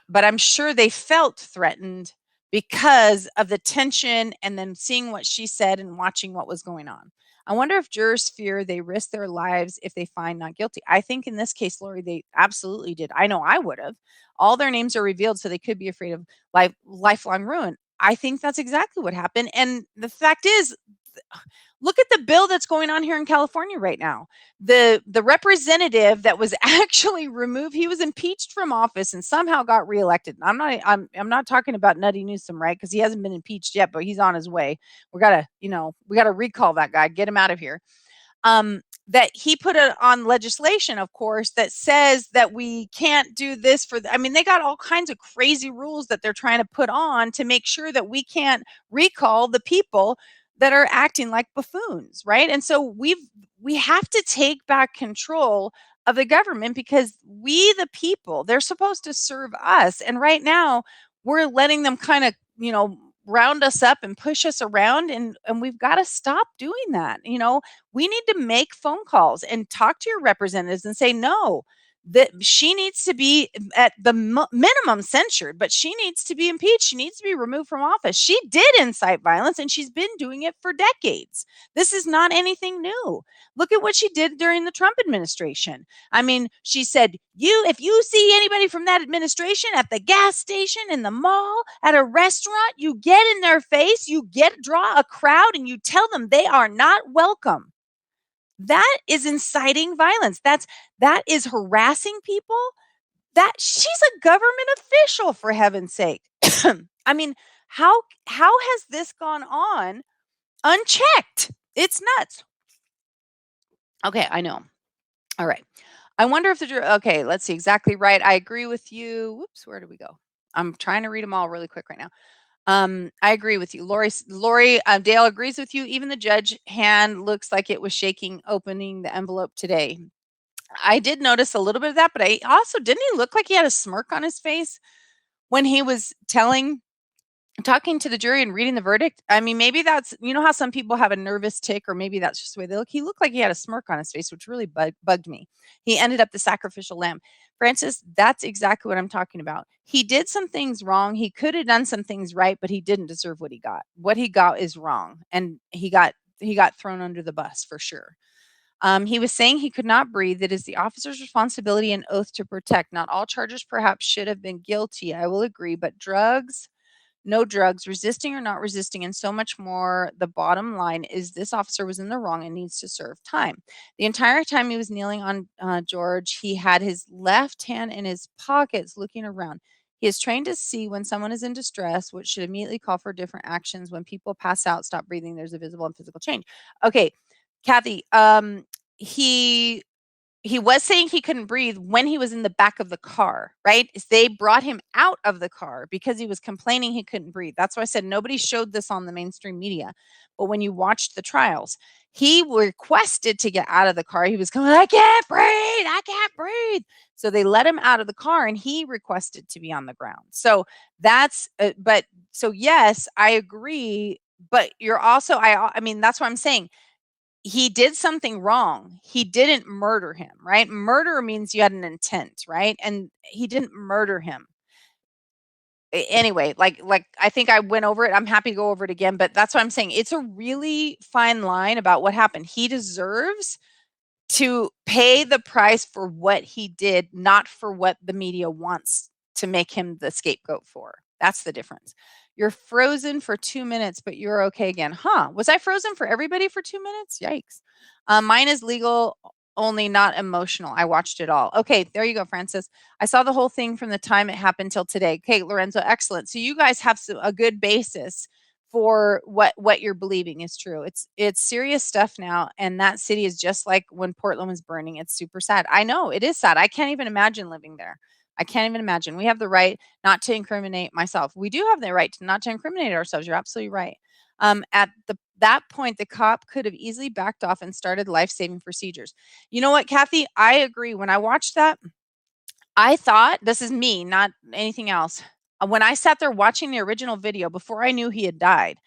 but I'm sure they felt threatened because of the tension and then seeing what she said and watching what was going on. I wonder if jurors fear they risk their lives if they find not guilty. I think in this case, Lori, they absolutely did. I know I would have. All their names are revealed, so they could be afraid of lifelong ruin. I think that's exactly what happened. And the fact is, look at the bill that's going on here in California right now. The representative that was actually removed, he was impeached from office and somehow got reelected. I'm not talking about Nutty Newsom, right? Because he hasn't been impeached yet, but he's on his way. We gotta recall that guy, get him out of here. That he put it on legislation, of course, that says that we can't do this I mean, they got all kinds of crazy rules that they're trying to put on to make sure that we can't recall the people that are acting like buffoons, right? And so we have to take back control of the government because we the people, they're supposed to serve us. And right now, we're letting them kind of, round us up and push us around, and we've got to stop doing that. We need to make phone calls and talk to your representatives and say, no, that she needs to be at the minimum censured, but she needs to be impeached. She needs to be removed from office. She did incite violence and she's been doing it for decades. This is not anything new. Look at what she did during the Trump administration. I mean, she said, if you see anybody from that administration at the gas station, in the mall, at a restaurant, you get in their face, draw a crowd and you tell them they are not welcome. That is inciting violence. That is harassing people. That she's a government official, for heaven's sake. I mean, how has this gone on unchecked? It's nuts. Okay, I know. All right. I wonder if okay, let's see. Exactly right. I agree with you. Whoops, where did we go? I'm trying to read them all really quick right now. I agree with you. Lori, Dale agrees with you. Even the judge hand looks like it was shaking opening the envelope today. I did notice a little bit of that, but I also didn't he look like he had a smirk on his face when he was talking to the jury and reading the verdict? I mean, maybe that's, how some people have a nervous tick, or maybe that's just the way they look. He looked like he had a smirk on his face, which really bugged me. He ended up the sacrificial lamb. Francis, that's exactly what I'm talking about. He did some things wrong. He could have done some things right, but he didn't deserve what he got. What he got is wrong, and he got thrown under the bus for sure. He was saying he could not breathe. It is the officer's responsibility and oath to protect. Not all charges perhaps should have been guilty. I will agree, but drugs, no drugs, resisting or not resisting, and so much more. The bottom line is this officer was in the wrong and needs to serve time. The entire time he was kneeling on George, he had his left hand in his pockets looking around. He is trained to see when someone is in distress, which should immediately call for different actions. When people pass out, stop breathing, there's a visible and physical change. Okay, Kathy, he he was saying he couldn't breathe when he was in the back of the car, right? They brought him out of the car because he was complaining he couldn't breathe. That's why I said nobody showed this on the mainstream media. But when you watched the trials, he requested to get out of the car. He was going, I can't breathe. I can't breathe. So they let him out of the car and he requested to be on the ground. So yes, I agree. But you're also, I mean, that's what I'm saying. He did something wrong. He didn't murder him, right? Murder means you had an intent, right? And he didn't murder him. Anyway, like I think I went over it. I'm happy to go over it again, but that's what I'm saying. It's a really fine line about what happened. He deserves to pay the price for what he did, not for what the media wants to make him the scapegoat for. That's the difference. You're frozen for 2 minutes, but you're okay again. Huh? Was I frozen for everybody for 2 minutes? Yikes. Mine is legal only, not emotional. I watched it all. Okay, there you go, Francis. I saw the whole thing from the time it happened till today. Okay, Lorenzo, excellent. So you guys have a good basis for what you're believing is true. It's serious stuff now, and that city is just like when Portland was burning. It's super sad. I know it is sad. I can't even imagine living there. I can't even imagine. We have the right not to incriminate myself. We do have the right to not to incriminate ourselves. You're absolutely right. At that point, the cop could have easily backed off and started life-saving procedures. You know what, Kathy? I agree. When I watched that, I thought this is me, not anything else. When I sat there watching the original video before I knew he had died,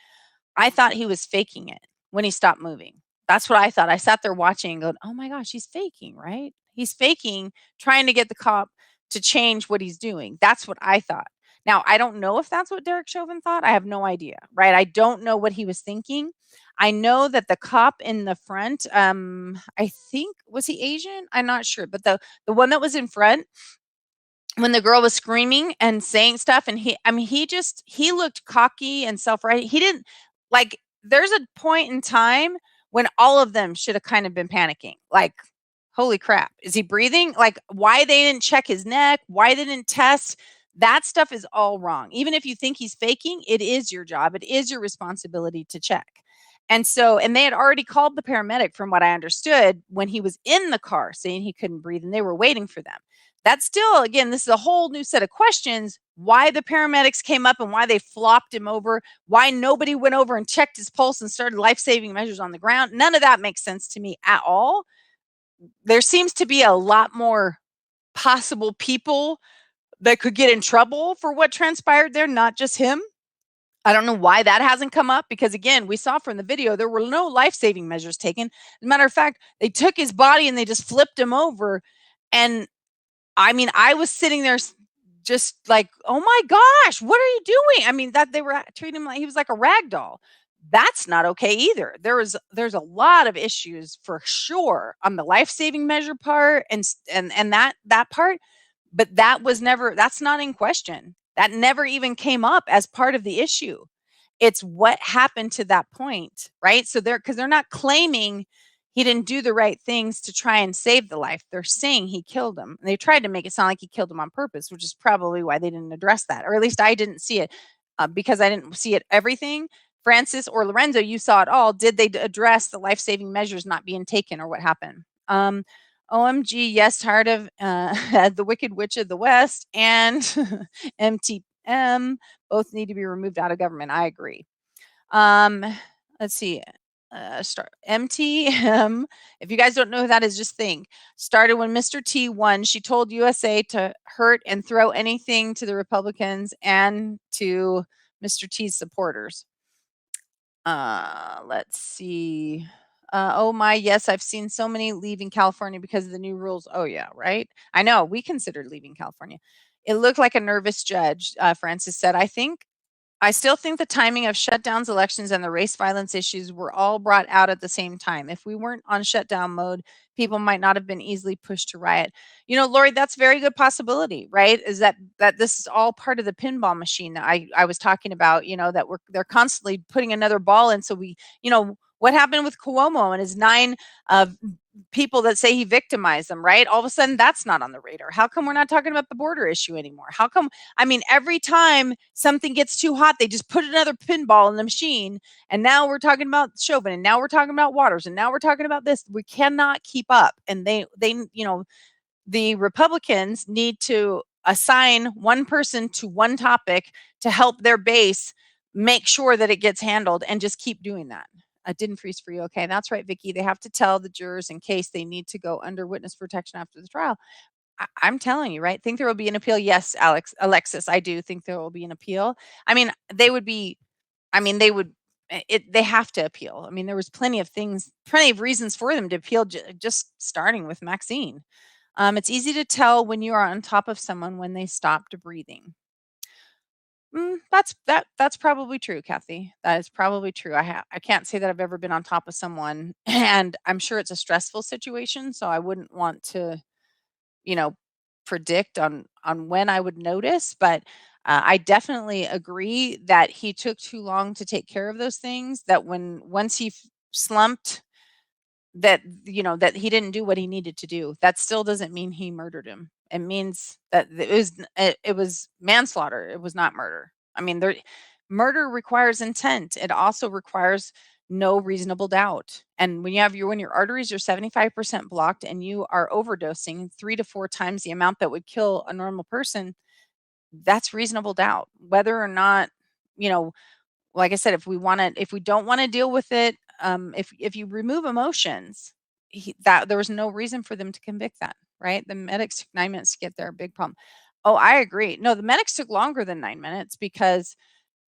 I thought he was faking it when he stopped moving. That's what I thought. I sat there watching and going, "Oh my gosh, he's faking, right? He's faking trying to get the cop to change what he's doing." That's what I thought. Now, I don't know if that's what Derek Chauvin thought. I have no idea, right? I don't know what he was thinking. I know that the cop in the front, I think was he Asian? I'm not sure, but the one that was in front when the girl was screaming and saying stuff and he looked cocky and self-right. He didn't like there's a point in time when all of them should have kind of been panicking. Like, holy crap, is he breathing? Like, why they didn't check his neck, why they didn't test. That stuff is all wrong. Even if you think he's faking, it is your job. It is your responsibility to check. And they had already called the paramedic from what I understood when he was in the car saying he couldn't breathe and they were waiting for them. That's still, again, this is a whole new set of questions. Why the paramedics came up and why they flopped him over, why nobody went over and checked his pulse and started life-saving measures on the ground. None of that makes sense to me at all. There seems to be a lot more possible people that could get in trouble for what transpired there, not just him. I don't know why that hasn't come up because, again, we saw from the video there were no life-saving measures taken. As a matter of fact, they took his body and they just flipped him over. And I mean, I was sitting there just like, "Oh my gosh, what are you doing?" I mean, that they were treating him like he was like a rag doll. That's not okay either. There's a lot of issues for sure on the life-saving measure part and that part, but that's not in question. That never even came up as part of the issue. It's what happened to that point, right? So they're not claiming he didn't do the right things to try and save the life. They're saying he killed him. And they tried to make it sound like he killed him on purpose, which is probably why they didn't address that, or at least I didn't see it because I didn't see it everything. Francis or Lorenzo, you saw it all. Did they address the life-saving measures not being taken, or what happened? OMG, yes, tired of the Wicked Witch of the West and MTM both need to be removed out of government. I agree. Um, let's see. Start MTM. If you guys don't know who that is, just think. Started when Mr. T won. She told USA to hurt and throw anything to the Republicans and to Mr. T's supporters. Let's see. Oh my, yes, I've seen so many leaving California because of the new rules. Oh yeah, right. I know we considered leaving California. It looked like a nervous judge. Francis said, I still think the timing of shutdowns, elections, and the race violence issues were all brought out at the same time. If we weren't on shutdown mode, people might not have been easily pushed to riot. You know, Lori, that's a very good possibility, right? Is that this is all part of the pinball machine that I was talking about, you know, that they're constantly putting another ball in. So what happened with Cuomo and his 9 people that say he victimized them, right? All of a sudden that's not on the radar. How come we're not talking about the border issue anymore? How come, I mean, every time something gets too hot, they just put another pinball in the machine. And now we're talking about Chauvin, and now we're talking about Waters, and now we're talking about this. We cannot keep up. And the Republicans need to assign one person to one topic to help their base make sure that it gets handled and just keep doing that. Didn't freeze for you. Okay, that's right, Vicky. They have to tell the jurors in case they need to go under witness protection after the trial. I'm telling you, right? Think there will be an appeal? Yes, Alexis, I do think there will be an appeal. I mean, they would be. I mean, they would. They have to appeal. I mean, there was plenty of reasons for them to appeal. Just starting with Maxine. It's easy to tell when you are on top of someone when they stopped breathing. That's probably true, Kathy. That is probably true. I can't say that I've ever been on top of someone, and I'm sure it's a stressful situation, so I wouldn't want to, you know, predict on when I would notice, but I definitely agree that he took too long to take care of those things. That once he slumped, that he didn't do what he needed to do. That still doesn't mean he murdered him. It means that it was manslaughter. It was not murder. I mean, murder requires intent. It also requires no reasonable doubt. And when your arteries are 75% blocked and you are overdosing 3 to 4 times the amount that would kill a normal person, that's reasonable doubt. Whether or not, you know, like I said, if we don't want to deal with it, if you remove emotions, that there was no reason for them to convict that. right? The medics took 9 minutes to get there, big problem. Oh, I agree. No, the medics took longer than 9 minutes because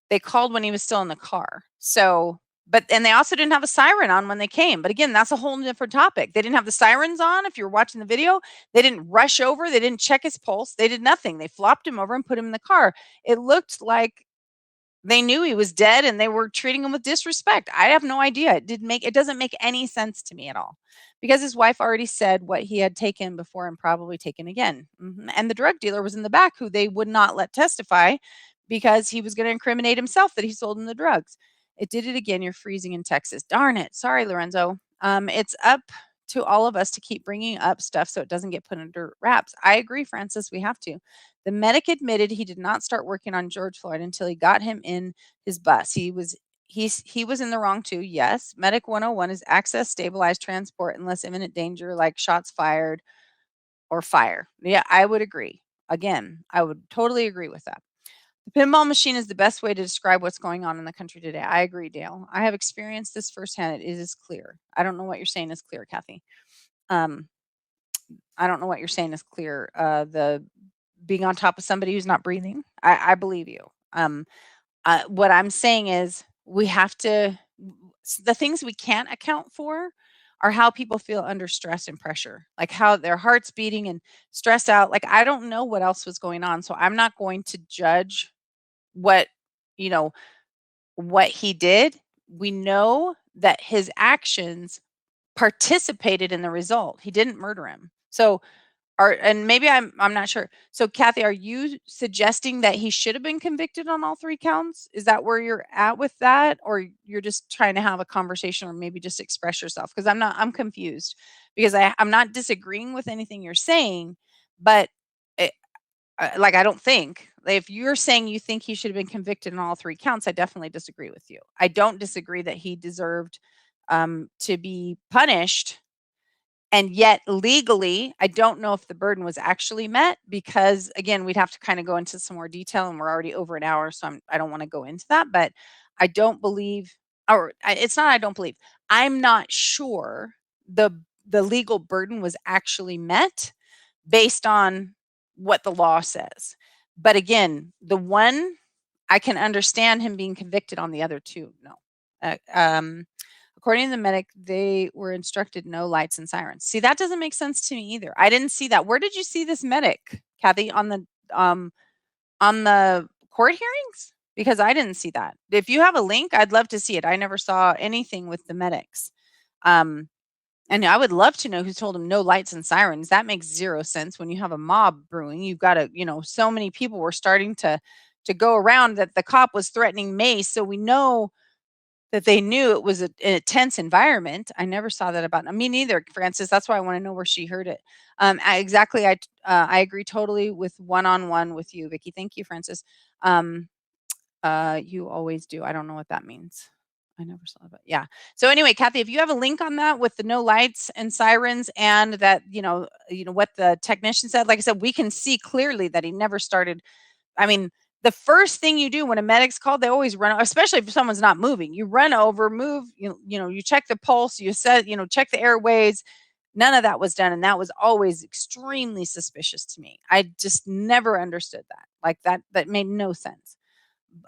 they called when he was still in the car. So, but and they also didn't have a siren on when they came. But again, that's a whole different topic. They didn't have the sirens on. If you're watching the video, they didn't rush over. They didn't check his pulse. They did nothing. They flopped him over and put him in the car. It looked like they knew he was dead and they were treating him with disrespect. I have no idea. It doesn't make any sense to me at all. Because his wife already said what he had taken before and probably taken again. And the drug dealer was in the back who they would not let testify because he was going to incriminate himself that he sold him the drugs. It did it again. You're freezing in Texas. Darn it. Sorry, Lorenzo. It's up to all of us to keep bringing up stuff so it doesn't get put under wraps. I agree, Francis. We have to. The medic admitted he did not start working on George Floyd until he got him in his bus. He was in the wrong too. Yes. Medic 101 is access, stabilize, transport unless imminent danger like shots fired or fire. Yeah, I would agree. Again, I would totally agree with that. The pinball machine is the best way to describe what's going on in the country today. I agree, Dale. I have experienced this firsthand. It is clear. I don't know what you're saying is clear, Kathy. Um, I don't know what you're saying is clear. The being on top of somebody who's not breathing. I believe you. What I'm saying is we have to the things we can't account for are how people feel under stress and pressure, like how their heart's beating and stressed out. Like I don't know what else was going on, so I'm not going to judge what you know what he did. We know that his actions participated in the result. He didn't murder him. So and maybe I'm not sure. So Kathy, are you suggesting that he should have been convicted on all 3 counts? Is that where you're at with that? Or you're just trying to have a conversation or maybe just express yourself? Because I'm confused because I'm not disagreeing with anything you're saying, but it, like I don't think if you're saying you think he should have been convicted on all 3 counts, I definitely disagree with you. I don't disagree that he deserved to be punished, and yet legally, I don't know if the burden was actually met because again, we'd have to kind of go into some more detail and we're already over an hour, so I don't want to go into that, but I don't believe it's not I don't believe. I'm not sure the legal burden was actually met based on what the law says. But again, the one I can understand him being convicted on, the other 2, no. Uh, um According to the medic, they were instructed no lights and sirens. See, that doesn't make sense to me either. I didn't see that. Where did you see this medic, Kathy, um on the court hearings? Because I didn't see that. If you have a link, I'd love to see it. I never saw anything with the medics. Um, and I would love to know who told him no lights and sirens. That makes zero sense when you have a mob brewing. You've got so many people were starting to go around that the cop was threatening mace. So we know that they knew it was a tense environment. I never saw that about me neither, Francis. That's why I want to know where she heard it. Exactly. I agree totally with one-on-one with you, Vicky. Thank you, Francis. You always do. I don't know what that means. I never saw that. Yeah. So anyway, Kathy, if you have a link on that with the no lights and sirens and that, what the technician said, like I said, we can see clearly that he never started. I mean, the first thing you do when a medic's called, they always run, especially if someone's not moving. You run over, move, you check the pulse, check the airways. None of that was done. And that was always extremely suspicious to me. I just never understood that. Like that made no sense.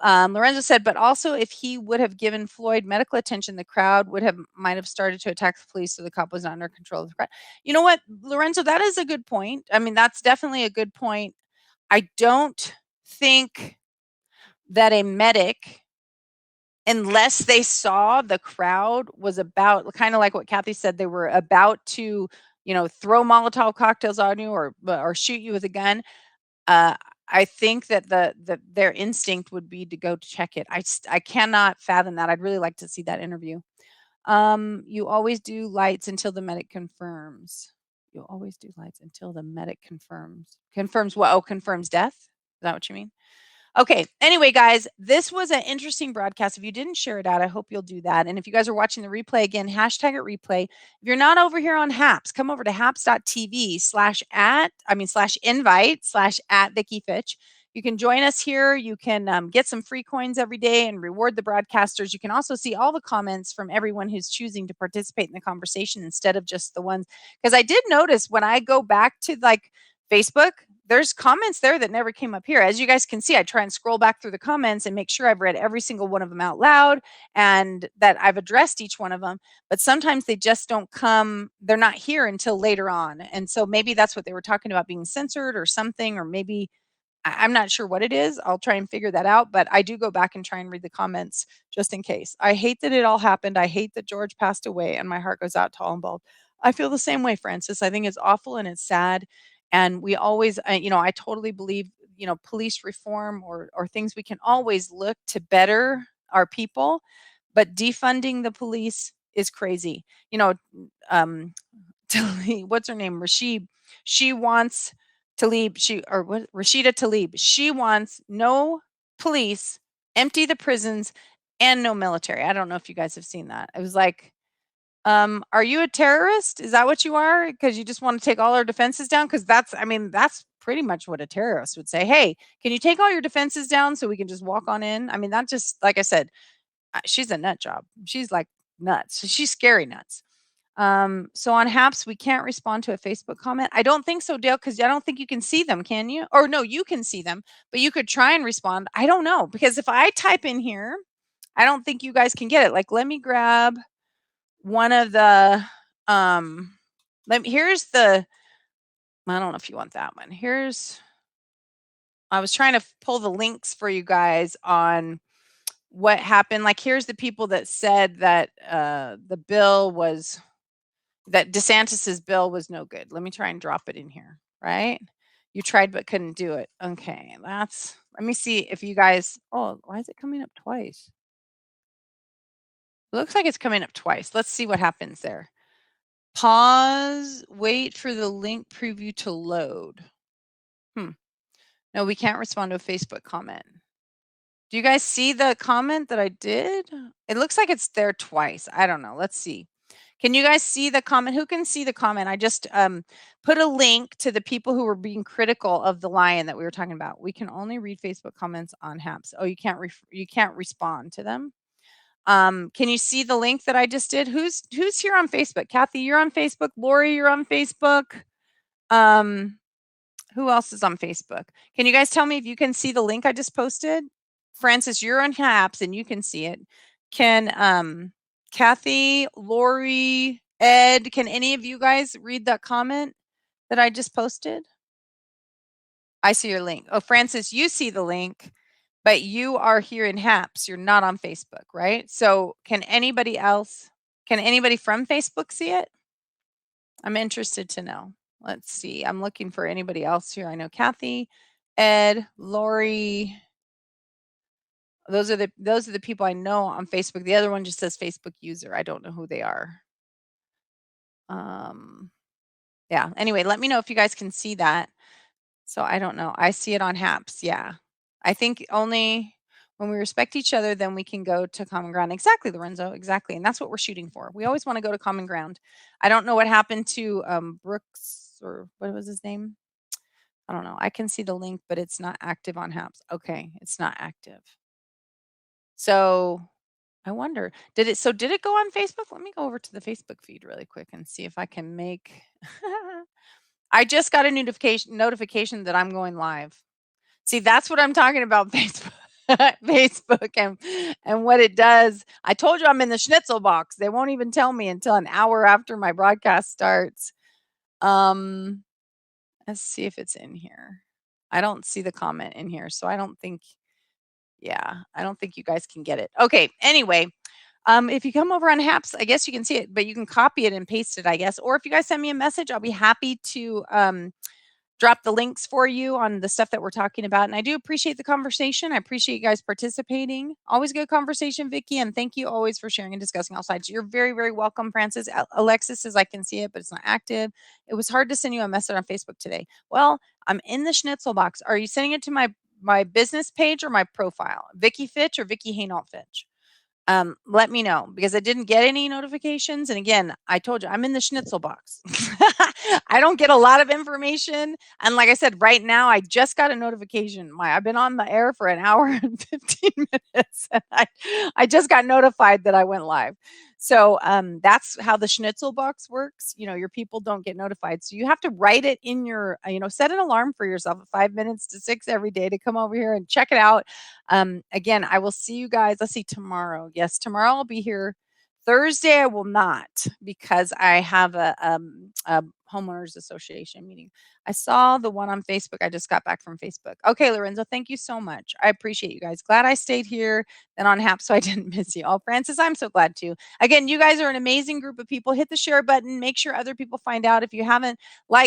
Lorenzo said, but also if he would have given Floyd medical attention, the crowd might have started to attack the police, so the cop was not under control of the crowd. You know what, Lorenzo, that is a good point. I mean, that's definitely a good point. I don't think that a medic, unless they saw the crowd was about, kind of like what Kathy said, they were about to, throw Molotov cocktails on you or shoot you with a gun. I think that their instinct would be to go check it. I cannot fathom that. I'd really like to see that interview. You always do lights until the medic confirms. You always do lights until the medic confirms. Confirms what? Oh, confirms death? Is that what you mean? Okay. Anyway, guys, this was an interesting broadcast. If you didn't share it out, I hope you'll do that. And if you guys are watching the replay again, hashtag it replay. If you're not over here on Haps, come over to haps.tv /invite /@Vicky Fitch. You can join us here. You can get some free coins every day and reward the broadcasters. You can also see all the comments from everyone who's choosing to participate in the conversation instead of just the ones. Because I did notice when I go back to like Facebook, there's comments there that never came up here. As you guys can see, I try and scroll back through the comments and make sure I've read every single one of them out loud and that I've addressed each one of them. But sometimes they just don't come, they're not here until later on. And so maybe that's what they were talking about being censored or something, or maybe I'm not sure what it is. I'll try and figure that out, but I do go back and try and read the comments just in case. I hate that it all happened. I hate that George passed away, and my heart goes out to all involved. I feel the same way, Francis. I think it's awful and it's sad. And we always, I totally believe, police reform or things we can always look to better our people, but defunding the police is crazy. Um, what's her name? Rashid. She wants Tlaib, Rashida Tlaib. She wants no police, empty the prisons, and no military. I don't know if you guys have seen that. It was like, are you a terrorist? Is that what you are? Because you just want to take all our defenses down? Because that's pretty much what a terrorist would say. Hey, can you take all your defenses down so we can just walk on in? I mean, that just, like I said, she's a nut job. She's like nuts. She's scary nuts. So on Haps, we can't respond to a Facebook comment. I don't think so, Dale, because I don't think you can see them, can you? Or no, you can see them, but you could try and respond. I don't know, because if I type in here, I don't think you guys can get it. Like, let me grab one of the, here's the, I don't know if you want that one. I was trying to pull the links for you guys on what happened. Like, here's the people that said that that DeSantis's bill was no good. Let me try and drop it in here, right? You tried but couldn't do it. Okay, let me see if you guys, oh, why is it coming up twice? It looks like it's coming up twice. Let's see what happens there. Pause, wait for the link preview to load. No, we can't respond to a Facebook comment. Do you guys see the comment that I did? It looks like it's there twice. I don't know. Let's see. Can you guys see the comment? Who can see the comment? I just put a link to the people who were being critical of the lion that we were talking about. We can only read Facebook comments on Haps. Oh, you can't respond to them. Can you see the link that I just did? Who's here on Facebook? Kathy, you're on Facebook. Lori, you're on Facebook. Who else is on Facebook? Can you guys tell me if you can see the link I just posted? Francis, you're on Haps and you can see it. Can Kathy, Lori, Ed, can any of you guys read that comment that I just posted? I see your link. Oh, Francis, you see the link, but you are here in Haps. You're not on Facebook, right? So can anybody from Facebook see it? I'm interested to know. Let's see. I'm looking for anybody else here. I know Kathy, Ed, Lori. Those are the people I know on Facebook. The other one just says Facebook user. I don't know who they are. Yeah. Anyway, let me know if you guys can see that. So I don't know. I see it on Haps. Yeah. I think only when we respect each other, then we can go to common ground. Exactly, Lorenzo. Exactly. And that's what we're shooting for. We always want to go to common ground. I don't know what happened to Brooks, or what was his name? I don't know. I can see the link, but it's not active on Haps. Okay. It's not active. So I wonder, did it go on Facebook? Let me go over to the Facebook feed really quick and see if I can make I just got a notification that I'm going live. See, that's what I'm talking about, Facebook. Facebook and what it does. I told you I'm in the schnitzel box. They won't even tell me until an hour after my broadcast starts. Let's see if it's in here. I don't see the comment in here, so I don't think you guys can get it. Okay, anyway, if you come over on Haps, I guess you can see it, but you can copy it and paste it, I guess. Or if you guys send me a message, I'll be happy to drop the links for you on the stuff that we're talking about. And I do appreciate the conversation. I appreciate you guys participating. Always good conversation, Vicky. And thank you always for sharing and discussing all sides. You're very, very welcome, Francis. Alexis says I can see it, but it's not active. It was hard to send you a message on Facebook today. Well, I'm in the schnitzel box. Are you sending it to my business page or my profile? Vicky Fitch or Vicky Hainault Fitch? let me know because I didn't get any notifications. And again, I told you I'm in the schnitzel box. I don't get a lot of information. And like I said, right now I just got a notification. I've been on the air for an hour and 15 minutes. And I just got notified that I went live. So that's how the schnitzel box works. Your people don't get notified. So you have to write it in your, set an alarm for yourself at 5 minutes to 6 every day to come over here and check it out. Again, I will see you guys. Let's see, tomorrow. Yes, tomorrow I'll be here. Thursday I will not because I have a homeowners association meeting. I saw the one on Facebook. I just got back from Facebook. Okay, Lorenzo, thank you so much. I appreciate you guys. Glad I stayed here and on HAP so I didn't miss you. Oh, Francis, I'm so glad too. Again, you guys are an amazing group of people. Hit the share button. Make sure other people find out. If you haven't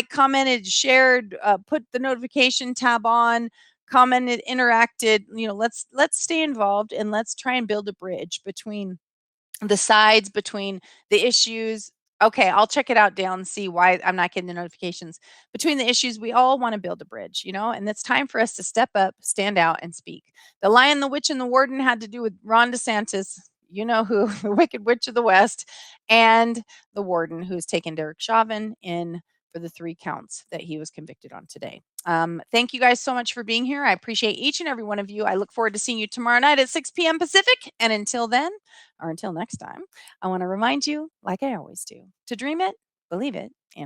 commented, shared, put the notification tab on, commented, interacted, let's stay involved and let's try and build a bridge between the sides, between the issues. Okay, I'll check it out down and see why I'm not getting the notifications. Between the issues, we all want to build a bridge, and it's time for us to step up, stand out, and speak. The Lion, the Witch, and the Warden had to do with Ron DeSantis, you know who, the Wicked Witch of the West, and the Warden, who's taken Derek Chauvin in for the 3 counts that he was convicted on today. Thank you guys so much for being here. I appreciate each and every one of you. I look forward to seeing you tomorrow night at 6 p.m. Pacific. And until then, or until next time, I want to remind you, like I always do, to dream it, believe it, and